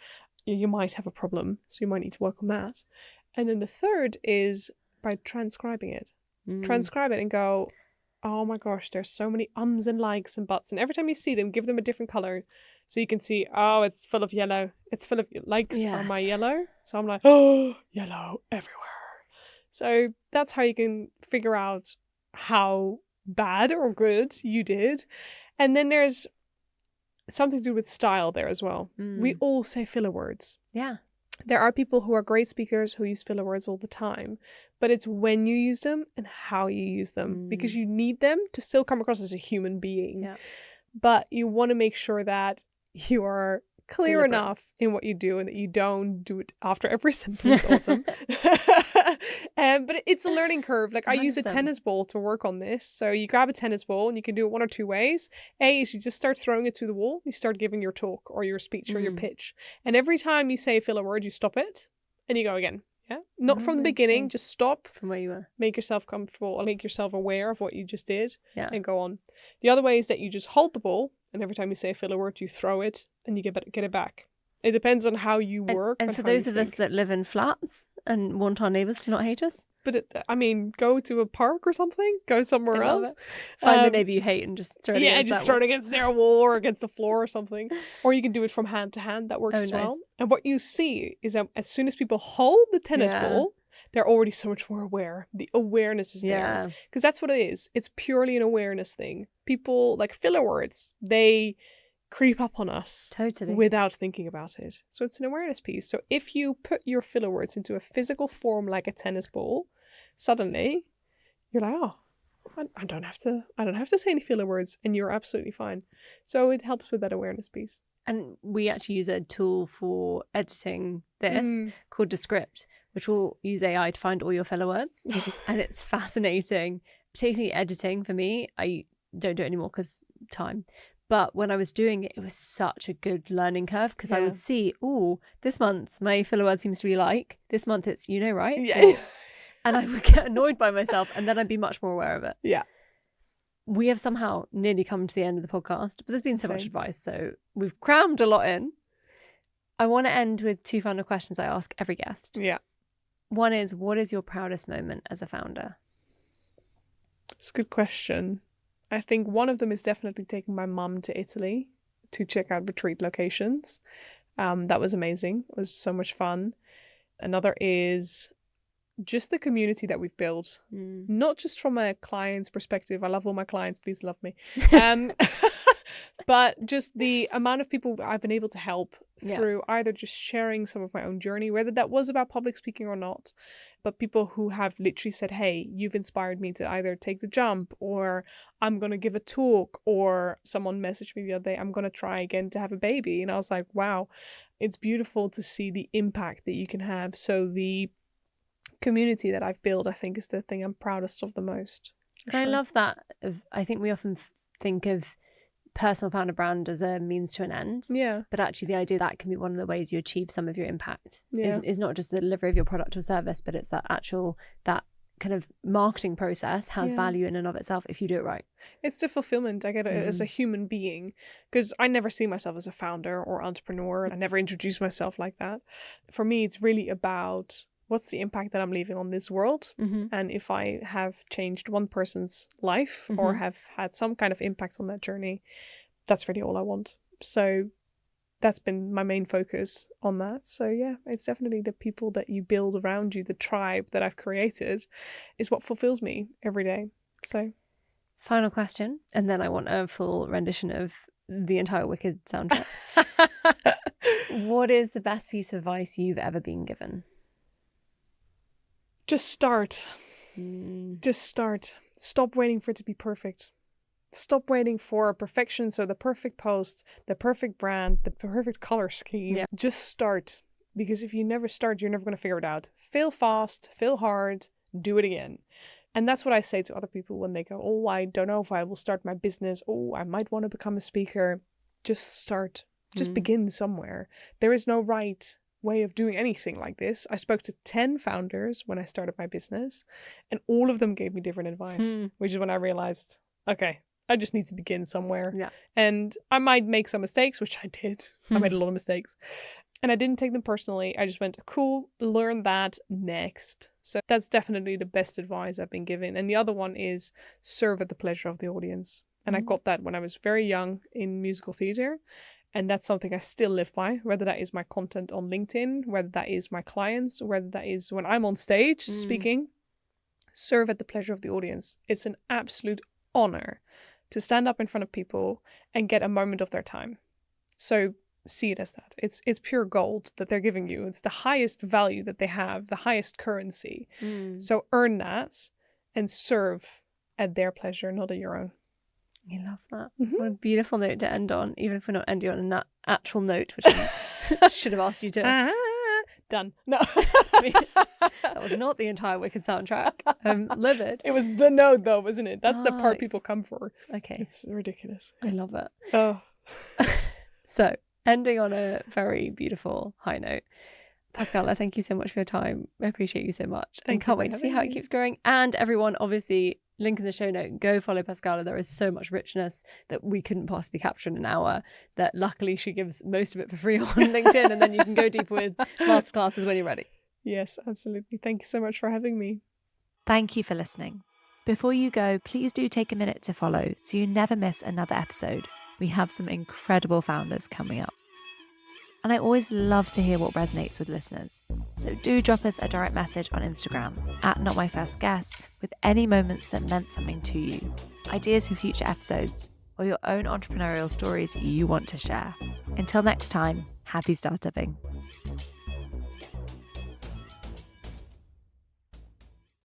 [SPEAKER 1] you might have a problem. So you might need to work on that. And then the third is by transcribing it. Transcribe it and go, oh my gosh, there's so many ums and likes and buts. And every time you see them, give them a different color. So you can see, oh, it's full of yellow. It's full of likes on my yellow. So I'm like, oh, yellow everywhere. So that's how you can figure out how bad or good you did. And then there's something to do with style there as well. We all say filler words.
[SPEAKER 2] Yeah.
[SPEAKER 1] There are people who are great speakers who use filler words all the time, but it's when you use them and how you use them, because you need them to still come across as a human being. Yeah. But you want to make sure that you are clear enough in what you do and that you don't do it after every sentence. Awesome. But it's a learning curve. Like 100%. I use a tennis ball to work on this. So you grab a tennis ball and you can do it 1 or 2 ways. A is you just start throwing it to the wall. You start giving your talk or your speech or your pitch. And every time you say a filler word, you stop it and you go again. Yeah. Not from the beginning, just stop.
[SPEAKER 2] From where you were.
[SPEAKER 1] Make yourself comfortable or make yourself aware of what you just did and go on. The other way is that you just hold the ball and every time you say a filler word, you throw it and you get it back. It depends on how you work.
[SPEAKER 2] And for those of us that live in flats and want our neighbours to not hate us.
[SPEAKER 1] But go to a park or something. Go somewhere else.
[SPEAKER 2] Find the neighbour you hate and just throw it against
[SPEAKER 1] just throw it against their wall or against the floor or something. Or you can do it from hand to hand. That works as well. And what you see is that as soon as people hold the tennis ball, they're already so much more aware. The awareness is there. Because that's what it is. It's purely an awareness thing. People, like filler words, they creep up on us without thinking about it. So it's an awareness piece. So if you put your filler words into a physical form like a tennis ball, suddenly you're like, oh, I don't have to say any filler words, and you're absolutely fine. So it helps with that awareness piece.
[SPEAKER 2] And we actually use a tool for editing this called Descript, which will use AI to find all your filler words. And it's fascinating, particularly editing for me. I don't do it anymore because time. But when I was doing it, it was such a good learning curve because I would see, oh, this month my filler word seems to be like, this month it's you know, right?
[SPEAKER 1] Yeah.
[SPEAKER 2] And I would get annoyed by myself and then I'd be much more aware of it.
[SPEAKER 1] Yeah.
[SPEAKER 2] We have somehow nearly come to the end of the podcast, but there's been so much advice, so we've crammed a lot in. I want to end with 2 final questions I ask every guest.
[SPEAKER 1] Yeah.
[SPEAKER 2] One is, what is your proudest moment as a founder?
[SPEAKER 1] It's a good question. I think one of them is definitely taking my mum to Italy to check out retreat locations. That was amazing. It was so much fun. Another is just the community that we've built, not just from a client's perspective. I love all my clients, please love me. But just the amount of people I've been able to help through either just sharing some of my own journey, whether that was about public speaking or not, but people who have literally said, hey, you've inspired me to either take the jump, or I'm going to give a talk, or someone messaged me the other day, I'm going to try again to have a baby. And I was like, wow, it's beautiful to see the impact that you can have. So the community that I've built, I think, is the thing I'm proudest of the most.
[SPEAKER 2] I love that. I think we often think of personal founder brand as a means to an end. Yeah. But actually the idea that can be one of the ways you achieve some of your impact is not just the delivery of your product or service, but it's that kind of marketing process has value in and of itself if you do it right. It's the fulfillment I get as a human being, because I never see myself as a founder or entrepreneur. I never introduce myself like that. For me, it's really about what's the impact that I'm leaving on this world? And if I have changed one person's life or have had some kind of impact on that journey, that's really all I want. So that's been my main focus on that. So yeah, it's definitely the people that you build around you, the tribe that I've created, is what fulfills me every day. So final question, and then I want a full rendition of the entire Wicked soundtrack. What is the best piece of advice you've ever been given?
[SPEAKER 1] Just start. Just start. Stop waiting for it to be perfect. Stop waiting for perfection. So the perfect post, the perfect brand, the perfect color scheme. Yeah. Just start. Because if you never start, you're never going to figure it out. Fail fast, fail hard, do it again. And that's what I say to other people when they go, oh, I don't know if I will start my business. Oh, I might want to become a speaker. Just start. Just begin somewhere. There is no right way of doing anything like this. I spoke to 10 founders when I started my business, and all of them gave me different advice, which is when I realized, okay, I just need to begin somewhere. Yeah. And I might make some mistakes, which I did. I made a lot of mistakes. And I didn't take them personally. I just went, cool, learn that next. So that's definitely the best advice I've been given. And the other one is serve at the pleasure of the audience. And I got that when I was very young in musical theatre. And that's something I still live by, whether that is my content on LinkedIn, whether that is my clients, whether that is when I'm on stage speaking. Serve at the pleasure of the audience. It's an absolute honor to stand up in front of people and get a moment of their time. So see it as that. It's pure gold that they're giving you. It's the highest value that they have, the highest currency. So earn that and serve at their pleasure, not at your own.
[SPEAKER 2] I love that. What a beautiful note to end on, even if we're not ending on a actual note, which I should have asked you to.
[SPEAKER 1] Done. No.
[SPEAKER 2] I mean, that was not the entire Wicked soundtrack. Livid.
[SPEAKER 1] It was the note though, wasn't it? That's the part people come for.
[SPEAKER 2] Okay.
[SPEAKER 1] It's ridiculous.
[SPEAKER 2] I love it.
[SPEAKER 1] Oh.
[SPEAKER 2] So, ending on a very beautiful high note. Pascalle, thank you so much for your time. I appreciate you so much. I can't wait to see how it keeps growing. And everyone, obviously, link in the show note, go follow Pascalle. There is so much richness that we couldn't possibly capture in an hour that luckily she gives most of it for free on LinkedIn, and then you can go deeper with masterclasses when you're ready.
[SPEAKER 1] Yes, absolutely. Thank you so much for having me.
[SPEAKER 3] Thank you for listening. Before you go, please do take a minute to follow so you never miss another episode. We have some incredible founders coming up. And I always love to hear what resonates with listeners. So do drop us a direct message on Instagram @NotMyFirstGuest with any moments that meant something to you, ideas for future episodes, or your own entrepreneurial stories you want to share. Until next time, happy startupping.